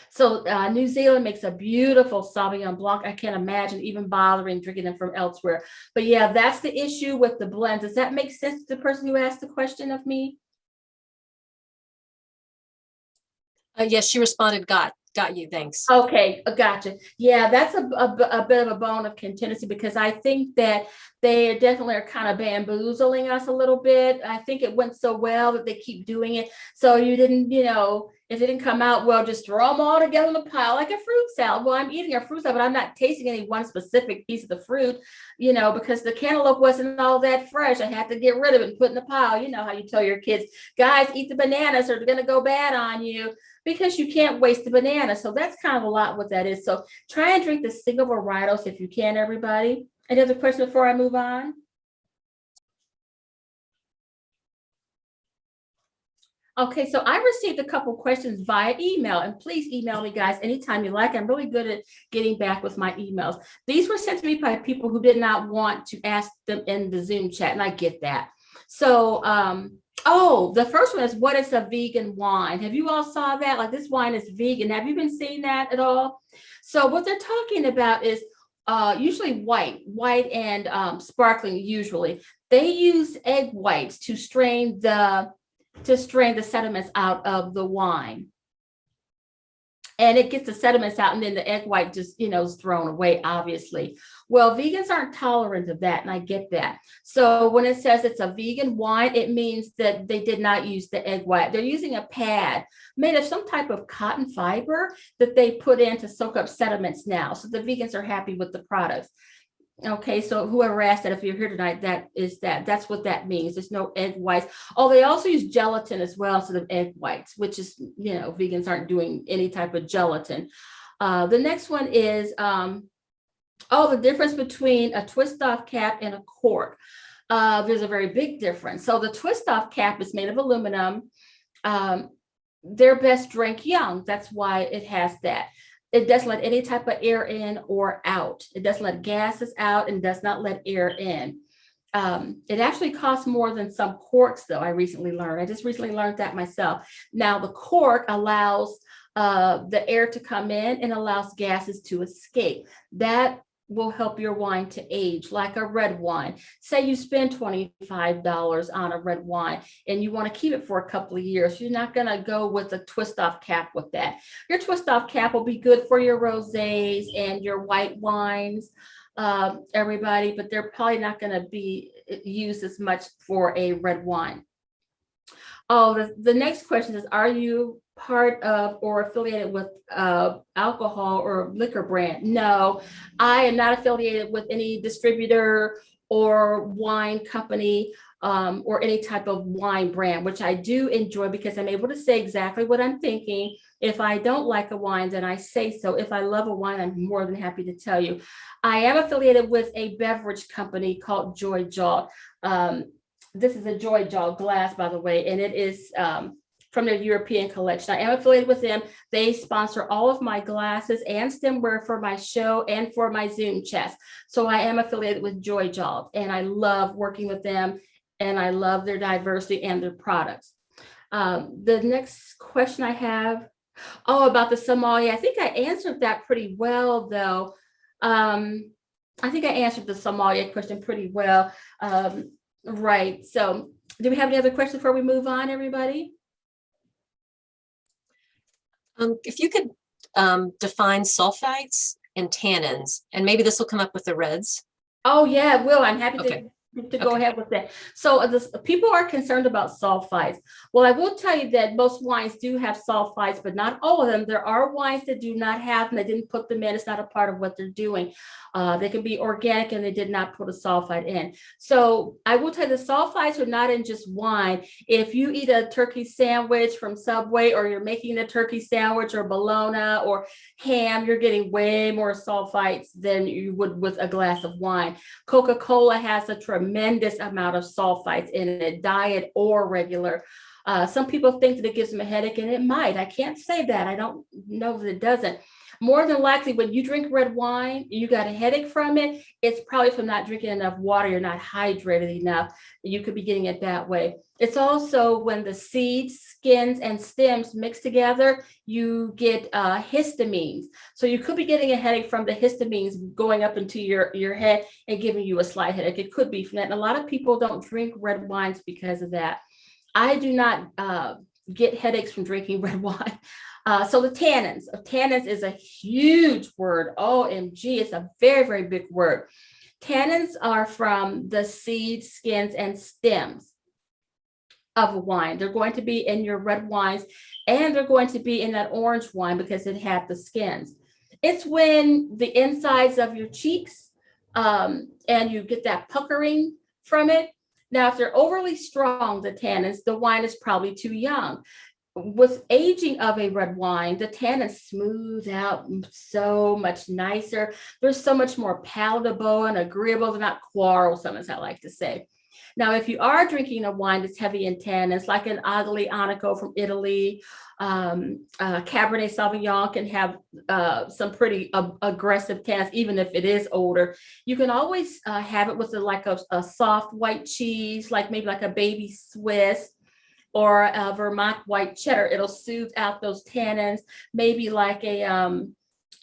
So New Zealand makes a beautiful Sauvignon Blanc. I can't imagine even bothering drinking them from elsewhere. But yeah, that's the issue with the blends. Does that make sense to the person who asked the question of me? Yes, she responded, got you, thanks. Okay, gotcha. Yeah, that's a bit of a bone of contention because I think that they definitely are kind of bamboozling us a little bit. I think it went so well that they keep doing it. So you didn't, if it didn't come out well, just throw them all together in a pile like a fruit salad. Well, I'm eating a fruit salad, but I'm not tasting any one specific piece of the fruit, because the cantaloupe wasn't all that fresh. I had to get rid of it and put in the pile. You know how you tell your kids, guys, eat the bananas or they're going to go bad on you, because you can't waste the banana. So that's kind of a lot what that is. So try and drink the single varietals if you can, everybody. Any other question before I move on? Okay, so I received a couple questions via email, and please email me, guys, anytime you like. I'm really good at getting back with my emails. These were sent to me by people who did not want to ask them in the Zoom chat, and I get that. So, the first one is, what is a vegan wine? Have you all saw that? Like, this wine is vegan. Have you been seeing that at all? So what they're talking about is usually white and sparkling. Usually they use egg whites to strain the sediments out of the wine. And it gets the sediments out, and then the egg white just, is thrown away, obviously. Well, vegans aren't tolerant of that, and I get that. So when it says it's a vegan wine, it means that they did not use the egg white. They're using a pad made of some type of cotton fiber that they put in to soak up sediments now. So the vegans are happy with the products. Okay, so whoever asked that, if you're here tonight, that's what that means. There's no egg whites. Oh, they also use gelatin as well instead of egg whites, which is, vegans aren't doing any type of gelatin. The next one is, the difference between a twist-off cap and a cork. There's a very big difference. So the twist-off cap is made of aluminum. They're best drank young. That's why it has that. It doesn't let any type of air in or out. It doesn't let gases out and does not let air in. It actually costs more than some corks, though, I recently learned. I just recently learned that myself. Now, the cork allows the air to come in and allows gases to escape. That will help your wine to age like a red wine. Say you spend $25 on a red wine and you want to keep it for a couple of years. You're not going to go with a twist-off cap with that. Your twist-off cap will be good for your rosés and your white wines, everybody, but they're probably not going to be used as much for a red wine. Oh, the next question is, are you part of or affiliated with alcohol or liquor brand? No, I am not affiliated with any distributor or wine company or any type of wine brand, which I do enjoy because I'm able to say exactly what I'm thinking. If I don't like a wine, then I say so. If I love a wine, I'm more than happy to tell you. I am affiliated with a beverage company called Joy Jaw. This is a Joy Jaw glass, by the way, and it is from their European collection. I am affiliated with them. They sponsor all of my glasses and stemware for my show and for my Zoom chats. So I am affiliated with Joy Jaw, and I love working with them, and I love their diversity and their products. The next question I have, about the sommelier. I think I answered that pretty well, though. I think I answered the sommelier question pretty well. Right. So do we have any other questions before we move on, everybody? If you could define sulfites and tannins, and maybe this will come up with the reds. Oh, yeah, it will. I'm happy Okay. to go ahead with that. So people are concerned about sulfites. Well, I will tell you that most wines do have sulfites, but not all of them. There are wines that do not have them. They didn't put them in. It's not a part of what they're doing. They can be organic and they did not put a sulfite in. So I will tell you the sulfites are not in just wine. If you eat a turkey sandwich from Subway, or you're making a turkey sandwich or bologna or ham, you're getting way more sulfites than you would with a glass of wine. Coca-Cola has a tremendous amount of sulfites in it, diet or regular. Some people think that it gives them a headache, and it might. I can't say that. I don't know that it doesn't. More than likely, when you drink red wine, you got a headache from it, it's probably from not drinking enough water. You're not hydrated enough. You could be getting it that way. It's also when the seeds, skins, and stems mix together, you get histamines. So you could be getting a headache from the histamines going up into your head and giving you a slight headache. It could be from that. And a lot of people don't drink red wines because of that. I do not get headaches from drinking red wine. So the tannins. Tannins is a huge word. OMG, it's a very, very big word. Tannins are from the seeds, skins, and stems of a wine. They're going to be in your red wines, and they're going to be in that orange wine because it had the skins. It's when the insides of your cheeks, and you get that puckering from it. Now, if they're overly strong, the tannins, the wine is probably too young. With aging of a red wine, the tannins smooth out so much nicer. They're so much more palatable and agreeable. They're not quarrelsome, as I like to say. Now, if you are drinking a wine that's heavy in tannins, like an Aglianico from Italy, Cabernet Sauvignon can have some pretty aggressive tannins, even if it is older. You can always have it with a soft white cheese, like maybe like a baby Swiss, or a Vermont white cheddar. It'll soothe out those tannins, maybe like a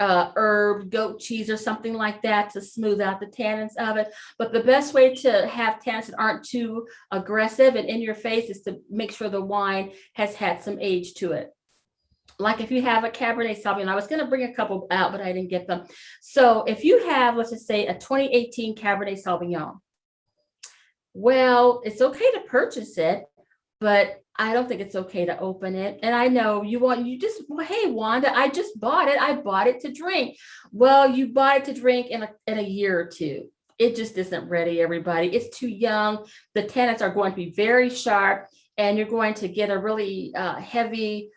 herb goat cheese or something like that to smooth out the tannins of it. But the best way to have tannins that aren't too aggressive and in your face is to make sure the wine has had some age to it. Like if you have a Cabernet Sauvignon, I was going to bring a couple out, but I didn't get them. So if you have, let's just say, a 2018 Cabernet Sauvignon, well, it's okay to purchase it, but I don't think it's okay to open it. And I know hey, Wanda, I just bought it. I bought it to drink. Well, you bought it to drink in a year or two. It just isn't ready, everybody. It's too young. The tannins are going to be very sharp, and you're going to get a really heavy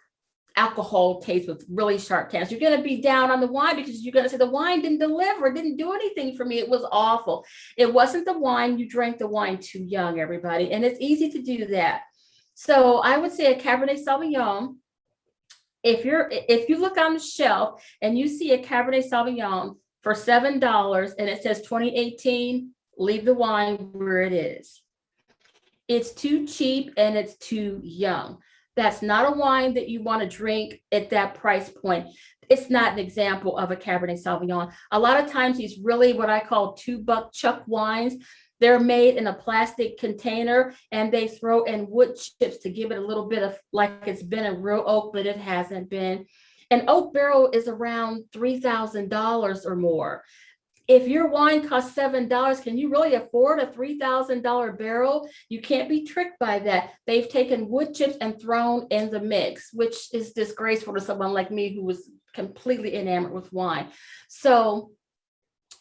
alcohol taste with really sharp tannins. You're going to be down on the wine because you're going to say the wine didn't deliver, didn't do anything for me. It was awful. It wasn't the wine. You drank the wine too young, everybody. And it's easy to do that. So I would say a Cabernet Sauvignon. If you look on the shelf and you see a Cabernet Sauvignon for $7 and it says 2018, leave the wine where it is. It's too cheap and it's too young. That's not a wine that you want to drink at that price point. It's not an example of a Cabernet Sauvignon. A lot of times these really what I call $2 chuck wines, they're made in a plastic container and they throw in wood chips to give it a little bit of like it's been a real oak, but it hasn't been. An oak barrel is around $3,000 or more. If your wine costs $7, can you really afford a $3,000 barrel? You can't be tricked by that. They've taken wood chips and thrown in the mix, which is disgraceful to someone like me who was completely enamored with wine. So,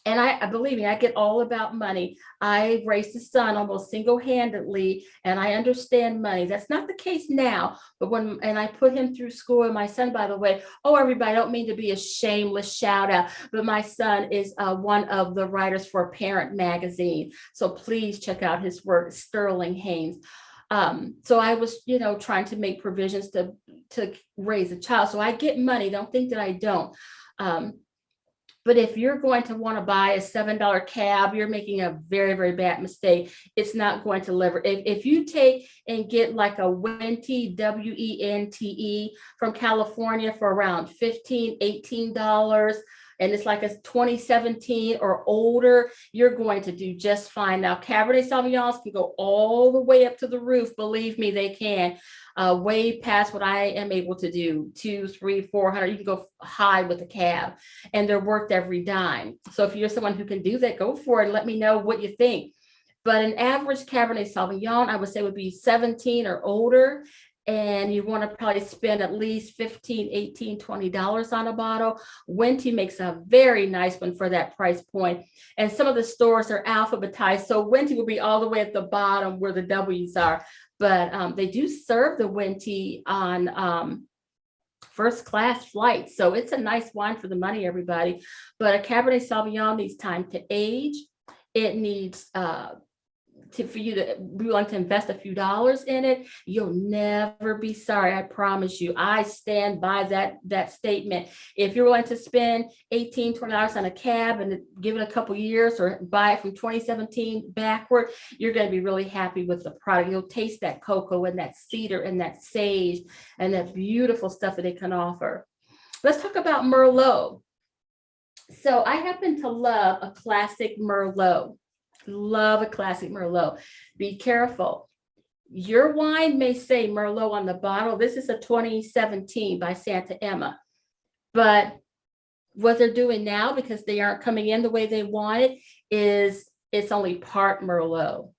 and I believe me, I get all about money. I raised a son almost single-handedly, and I understand money. That's not the case now, but and I put him through school, and my son, by the way, oh, everybody, I don't mean to be a shameless shout out, but my son is one of the writers for Parent Magazine. So please check out his work, Sterling Haynes. So I was, trying to make provisions to raise a child. So I get money. Don't think that I don't. But if you're going to want to buy a $7 cab, you're making a very, very bad mistake. It's not going to deliver. If you take and get like a Wente, W-E-N-T-E from California for around $15, $18, and it's like a 2017 or older, you're going to do just fine. Now, Cabernet Sauvignons can go all the way up to the roof. Believe me, they can. Way past what I am able to do, 200, 300, 400. You can go high with a cab, and they're worth every dime. So if you're someone who can do that, go for it and let me know what you think. But an average Cabernet Sauvignon, I would say, would be 17 or older. And you want to probably spend at least $15, $18, $20 on a bottle. Wente makes a very nice one for that price point. And some of the stores are alphabetized. So Wente will be all the way at the bottom where the W's are. But they do serve the Wente on first class flights. So it's a nice wine for the money, everybody. But a Cabernet Sauvignon needs time to age. It needs for you to be willing to invest a few dollars in it. You'll never be sorry. I promise you. I stand by that statement. If you're willing to spend $18, $20 on a cab and give it a couple years or buy it from 2017 backward, you're going to be really happy with the product. You'll taste that cocoa and that cedar and that sage and that beautiful stuff that it can offer. Let's talk about Merlot. So I happen to love a classic Merlot. Love a classic Merlot. Be careful. Your wine may say Merlot on the bottle. This is a 2017 by Santa Emma. But what they're doing now, because they aren't coming in the way they want it, is it's only part Merlot.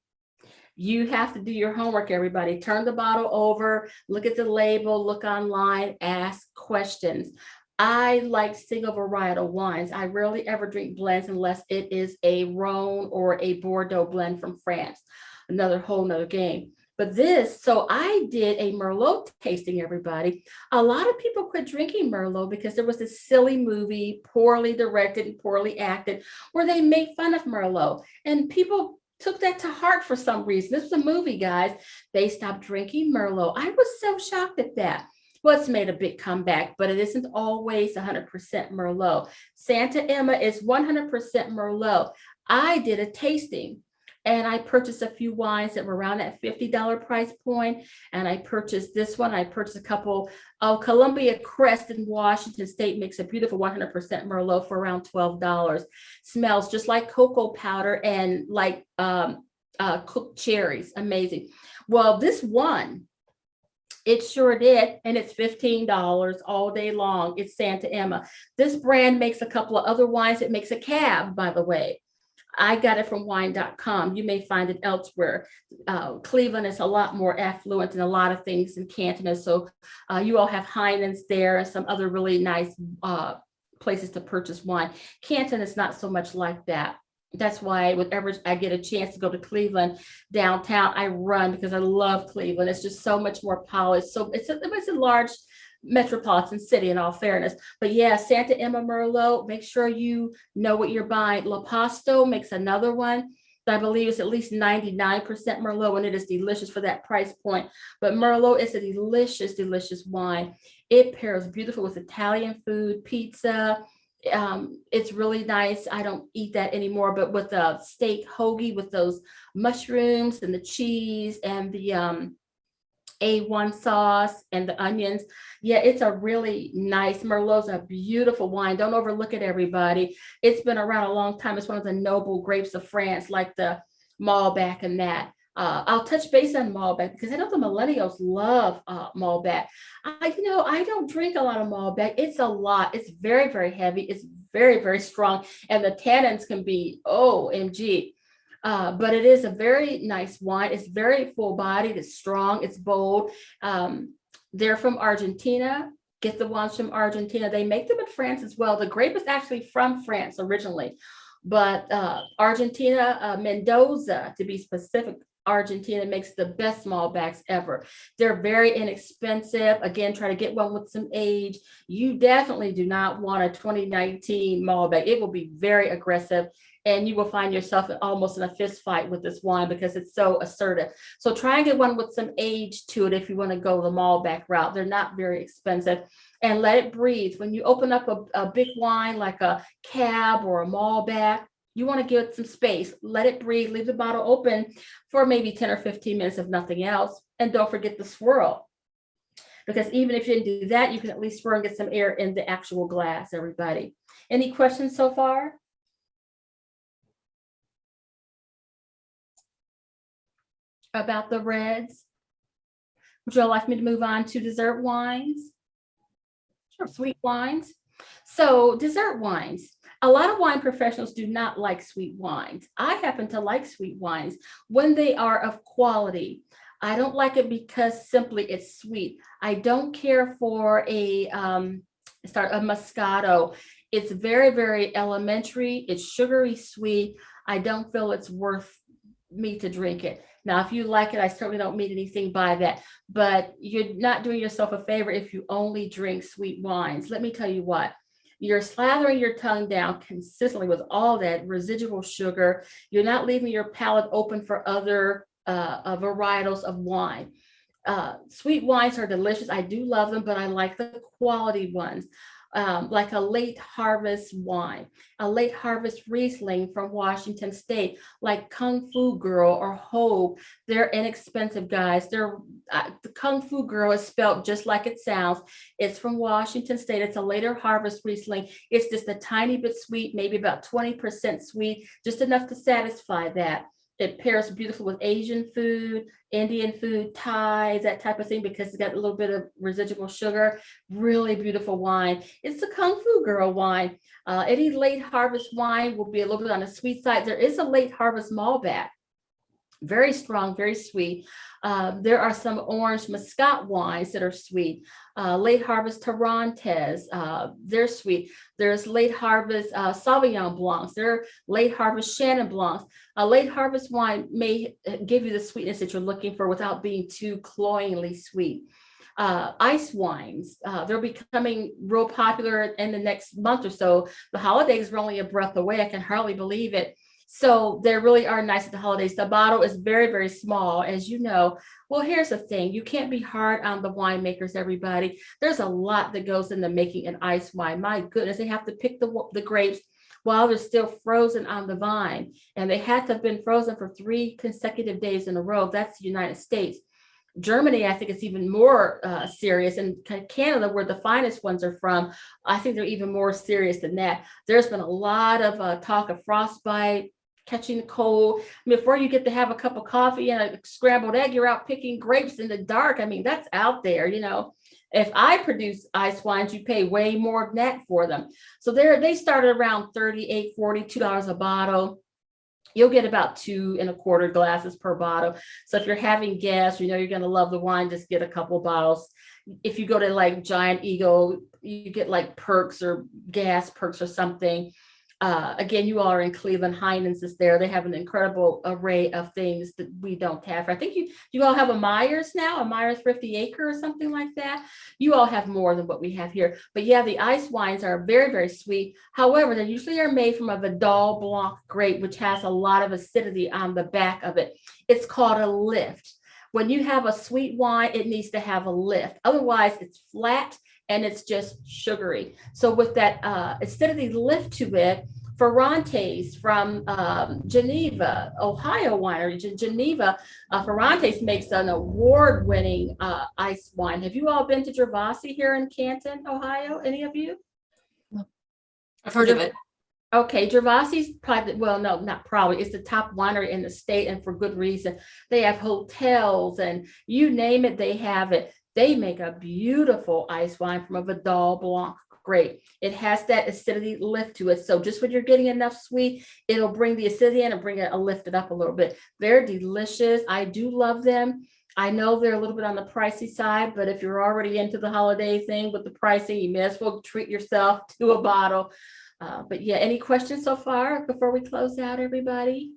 You have to do your homework, everybody. Turn the bottle over, look at the label, look online, ask questions. I like single varietal wines. I rarely ever drink blends unless it is a Rhone or a Bordeaux blend from France. Another whole nother game. But so I did a Merlot tasting, everybody. A lot of people quit drinking Merlot because there was this silly movie, poorly directed and poorly acted, where they made fun of Merlot. And people took that to heart for some reason. This was a movie, guys. They stopped drinking Merlot. I was so shocked at that. Well, it's made a big comeback, but it isn't always 100% Merlot. Santa Emma is 100% Merlot. I did a tasting and I purchased a few wines that were around that $50 price point. And I purchased this one. I purchased a couple of Columbia Crest in Washington State, makes a beautiful 100% Merlot for around $12. Smells just like cocoa powder and like cooked cherries. Amazing. Well, this one, it sure did, and it's $15 all day long. It's Santa Emma. This brand makes a couple of other wines. It makes a cab, by the way. I got it from wine.com. You may find it elsewhere. Cleveland is a lot more affluent in a lot of things in Canton. So you all have Haynes there and some other really nice places to purchase wine. Canton is not so much like that. That's why whenever I get a chance to go to Cleveland downtown, I run because I love Cleveland. It's just so much more polished. So it's a large metropolitan city, in all fairness. But yeah, Santa Emma Merlot, make sure you know what you're buying. La Pasto makes another one that I believe is at least 99% Merlot, and it is delicious for that price point. But Merlot is a delicious, delicious wine. It pairs beautiful with Italian food, pizza. It's really nice. I don't eat that anymore, but with a steak hoagie with those mushrooms and the cheese and the A1 sauce and the onions. Yeah, it's a really nice, Merlot's a beautiful wine. Don't overlook it, everybody. It's been around a long time. It's one of the noble grapes of France, like the Malbec and that. I'll touch base on Malbec because I know the millennials love Malbec. I don't drink a lot of Malbec. It's a lot. It's very, very heavy. It's very, very strong. And the tannins can be, OMG. But it is a very nice wine. It's very full bodied. It's strong. It's bold. They're from Argentina. Get the ones from Argentina. They make them in France as well. The grape is actually from France originally, but Argentina, Mendoza to be specific, Argentina makes the best Malbecs ever. They're very inexpensive. Again, try to get one with some age. You definitely do not want a 2019 Malbec. It will be very aggressive, and you will find yourself almost in a fist fight with this wine because it's so assertive. So try and get one with some age to it if you want to go the Malbec route. They're not very expensive. And let it breathe. When you open up a big wine like a Cab or a Malbec, you want to give it some space. Let it breathe. Leave the bottle open for maybe 10 or 15 minutes, if nothing else. And don't forget the swirl. Because even if you didn't do that, you can at least swirl and get some air in the actual glass, everybody. Any questions so far? About the reds? Would you all like me to move on to dessert wines? Sure. Sweet wines. So dessert wines. A lot of wine professionals do not like sweet wines. I happen to like sweet wines when they are of quality. I don't like it because simply it's sweet. I don't care for a Moscato. It's very, very elementary. It's sugary sweet. I don't feel it's worth me to drink it. Now, if you like it, I certainly don't mean anything by that, but you're not doing yourself a favor if you only drink sweet wines. Let me tell you what. You're slathering your tongue down consistently with all that residual sugar. You're not leaving your palate open for other varietals of wine. Sweet wines are delicious. I do love them, but I like the quality ones. Like a late harvest wine, a late harvest Riesling from Washington State, like Kung Fu Girl or Hope. They're inexpensive, guys. The Kung Fu Girl is spelled just like it sounds. It's from Washington State. It's a later harvest Riesling. It's just a tiny bit sweet, maybe about 20% sweet, just enough to satisfy that. It pairs beautiful with Asian food, Indian food, Thai, that type of thing, because it's got a little bit of residual sugar. Really beautiful wine. It's a Kung Fu Girl wine. Any late harvest wine will be a little bit on the sweet side. There is a late harvest Malbec. Very strong, very sweet. There are some orange Muscat wines that are sweet. Late harvest Torrontés, they're sweet. There's late harvest Sauvignon Blancs. There are late harvest Chenin Blancs. A late harvest wine may give you the sweetness that you're looking for without being too cloyingly sweet. Ice wines, they're becoming real popular in the next month or so. The holidays are only a breath away. I can hardly believe it. So they really are nice at the holidays. The bottle is very, very small, as you know. Well, here's the thing. You can't be hard on the winemakers, everybody. There's a lot that goes into making an ice wine. My goodness, they have to pick the grapes while they're still frozen on the vine. And they have to have been frozen for 3 consecutive days in a row. That's the United States. Germany, I think it's even more serious. And Canada, where the finest ones are from, I think they're even more serious than that. There's been a lot of talk of frostbite, catching the cold. I mean, before you get to have a cup of coffee and a scrambled egg, you're out picking grapes in the dark. I mean, that's out there, you know. If I produce ice wines, you pay way more than that for them. So they started around $38, $42 a bottle. You'll get about 2 1/4 glasses per bottle. So if you're having guests, you know you're going to love the wine, just get a couple bottles. If you go to like Giant Eagle, you get like perks or gas perks or something. Again, you all are in Cleveland. Haynes is there. They have an incredible array of things that we don't have. I think you all have a Myers now, a Myers 50 Acre or something like that. You all have more than what we have here. But yeah, the ice wines are very, very sweet. However, they usually are made from a Vidal Blanc grape, which has a lot of acidity on the back of it. It's called a lift. When you have a sweet wine, it needs to have a lift. Otherwise, it's flat and it's just sugary. So with that acidity lift to it, Ferrante's from Geneva, Ohio winery, Geneva. Ferrante's makes an award-winning ice wine. Have you all been to Gervasi here in Canton, Ohio? Any of you? I've heard of it. Okay, Gervasi's probably, well, no, not probably. It's the top winery in the state, and for good reason. They have hotels, and you name it, they have it. They make a beautiful ice wine from a Vidal Blanc grape. It has that acidity lift to it. So just when you're getting enough sweet, it'll bring the acidity in and bring it, lift it up a little bit. They're delicious. I do love them. I know they're a little bit on the pricey side, but if you're already into the holiday thing with the pricing, you may as well treat yourself to a bottle. But yeah, any questions so far before we close out, everybody?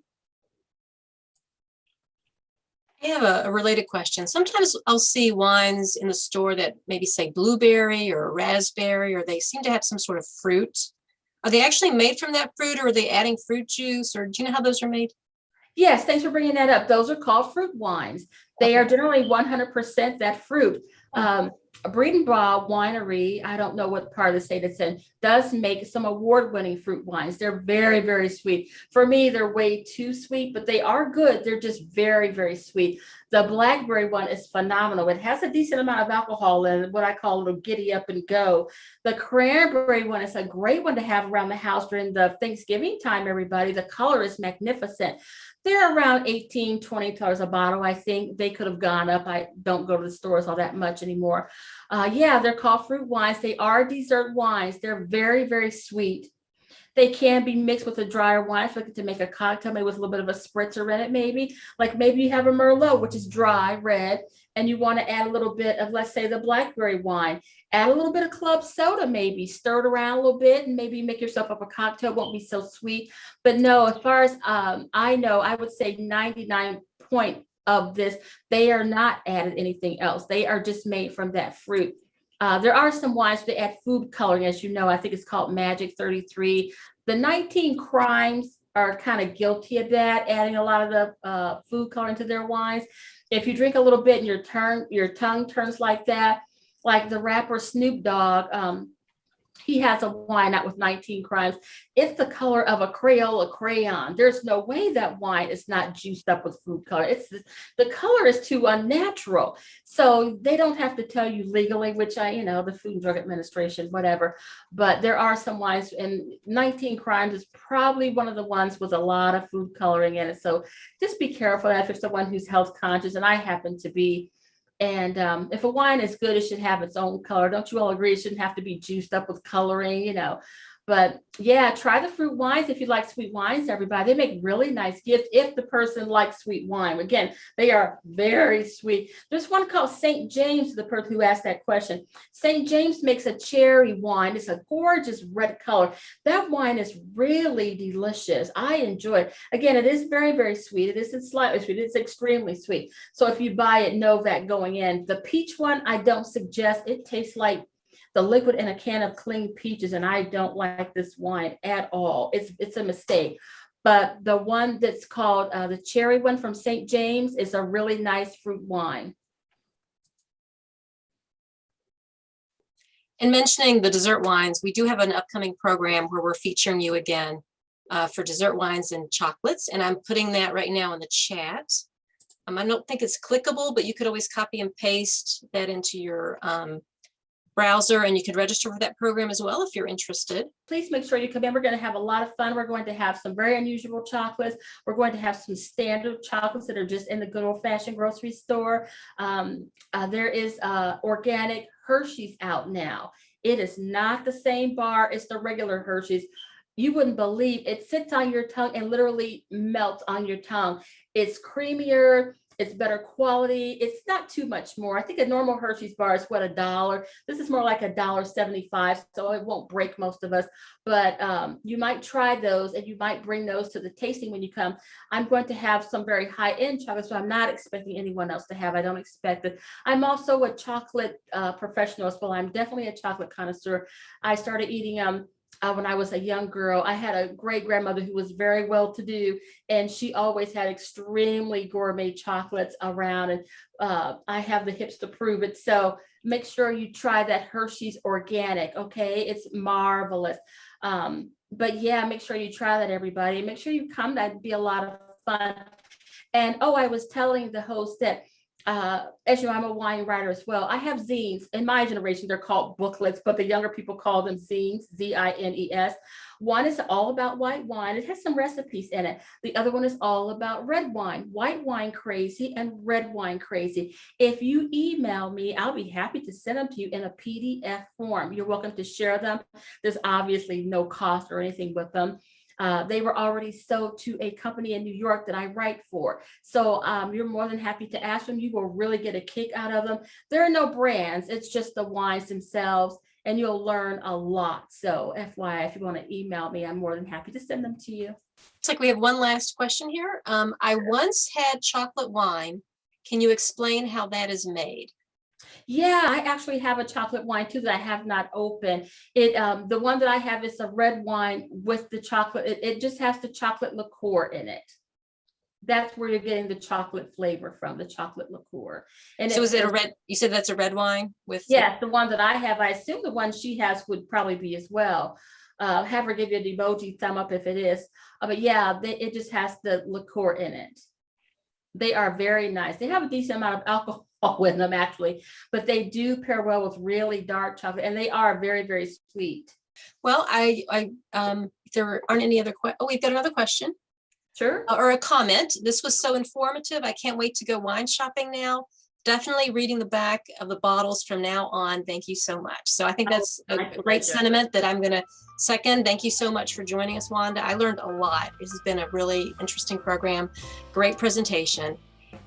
I have a related question. Sometimes I'll see wines in the store that maybe say blueberry or raspberry, or they seem to have some sort of fruit. Are they actually made from that fruit, or are they adding fruit juice, or do you know how those are made? Yes, thanks for bringing that up. Those are called fruit wines. They are generally 100% that fruit. Breedenbaugh Winery, I don't know what part of the state it's in, does make some award-winning fruit wines. They're very, very sweet. For me, they're way too sweet, but they are good. They're just very, very sweet. The blackberry one is phenomenal. It has a decent amount of alcohol in it, what I call a little giddy up and go. The cranberry one is a great one to have around the house during the Thanksgiving time, everybody. The color is magnificent. They're around $18, $20 a bottle. I think they could have gone up. I don't go to the stores all that much anymore. Yeah, they're called fruit wines. They are dessert wines. They're very, very sweet. They can be mixed with a drier wine if you're looking to make a cocktail, maybe with a little bit of a spritzer in it, maybe. Like maybe you have a Merlot, which is dry, red, and you want to add a little bit of, let's say, the blackberry wine. Add a little bit of club soda, maybe. Stir it around a little bit and maybe make yourself up a cocktail. It won't be so sweet. But no, as far as I know, I would say 99 point of this, they are not added anything else. They are just made from that fruit. There are some wines that add food coloring, as you know. I think it's called Magic 33. The 19 Crimes are kind of guilty of that, adding a lot of the food coloring to their wines. If you drink a little bit and your tongue turns like that, like the rapper Snoop Dogg, he has a wine out with 19 Crimes. It's the color of a Crayola crayon. There's no way that wine is not juiced up with food color. The color is too unnatural. So they don't have to tell you legally, which the Food and Drug Administration, whatever. But there are some wines, and 19 Crimes is probably one of the ones with a lot of food coloring in it. So just be careful if you're someone who's health conscious, and I happen to be. And if a wine is good, it should have its own color. Don't you all agree? It shouldn't have to be juiced up with coloring, But yeah, try the fruit wines if you like sweet wines, everybody. They make really nice gifts if the person likes sweet wine. Again, they are very sweet. There's one called St. James, the person who asked that question. St. James makes a cherry wine. It's a gorgeous red color. That wine is really delicious. I enjoy it. Again, it is very, very sweet. It isn't slightly sweet. It's extremely sweet. So if you buy it, know that going in. The peach one, I don't suggest. It tastes like the liquid in a can of clean peaches, and I don't like this wine at all. It's a mistake. But the one that's called the cherry one from St. James is a really nice fruit wine. And mentioning the dessert wines, we do have an upcoming program where we're featuring you again for dessert wines and chocolates. And I'm putting that right now in the chat. I don't think it's clickable, but you could always copy and paste that into your browser, and you can register for that program as well if you're interested. Please make sure you come in. We're going to have a lot of fun. We're going to have some very unusual chocolates. We're going to have some standard chocolates that are just in the good old-fashioned grocery store. There is organic Hershey's out now. It is not the same bar as the regular Hershey's. You wouldn't believe it sits on your tongue and literally melts on your tongue. It's creamier. It's better quality. It's not too much more. I think a normal Hershey's bar is what, $1. This is more like $1.75, so it won't break most of us. But you might try those, and you might bring those to the tasting when you come. I'm going to have some very high-end chocolate, so I'm not expecting anyone else to have. I don't expect it. I'm also a chocolate professional as well. I'm definitely a chocolate connoisseur. I started eating when I was a young girl. I had a great grandmother who was very well to do, and she always had extremely gourmet chocolates around, and I have the hips to prove it. So make sure you try that Hershey's organic. Okay, it's marvelous. But yeah, make sure you try that, everybody. Make sure you come. That'd be a lot of fun. And oh, I was telling the host that as you know, I'm a wine writer as well. I have zines. In my generation, they're called booklets, but the younger people call them zines, Z-I-N-E-S. One is all about white wine. It has some recipes in it. The other one is all about red wine, white wine crazy and red wine crazy. If you email me, I'll be happy to send them to you in a PDF form. You're welcome to share them. There's obviously no cost or anything with them. They were already sold to a company in New York that I write for. So you're more than happy to ask them. You will really get a kick out of them. There are no brands. It's just the wines themselves, and you'll learn a lot. So FYI, if you want to email me, I'm more than happy to send them to you. Looks like we have one last question here. I once had chocolate wine. Can you explain how that is made? Yeah, I actually have a chocolate wine too that I have not opened. The one that I have is a red wine with the chocolate. It just has the chocolate liqueur in it. That's where you're getting the chocolate flavor from, the chocolate liqueur. And so is it a red? You said that's a red wine with? Yes, the one that I have. I assume the one she has would probably be as well. Have her give you an emoji thumb up if it is. But yeah, it just has the liqueur in it. They are very nice. They have a decent amount of alcohol with them actually, but they do pair well with really dark chocolate, and they are very, very sweet. Well, if there aren't any other questions. Oh, we've got another question. Sure. Or a comment. This was so informative. I can't wait to go wine shopping now. Definitely reading the back of the bottles from now on. Thank you so much. So I think that's a great sentiment that I'm going to second. Thank you so much for joining us, Wanda. I learned a lot. This has been a really interesting program. Great presentation.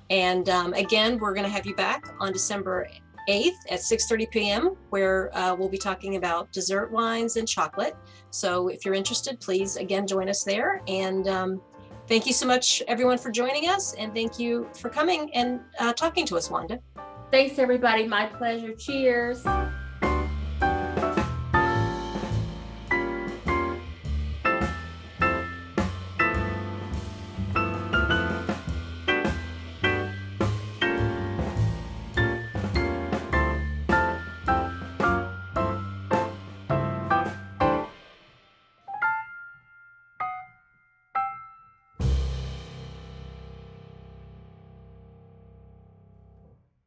And again, we're going to have you back on December 8th at 6:30 p.m. where we'll be talking about dessert wines and chocolate. So if you're interested, please again join us there. And thank you so much, everyone, for joining us. And thank you for coming and talking to us, Wanda. Thanks, everybody. My pleasure. Cheers.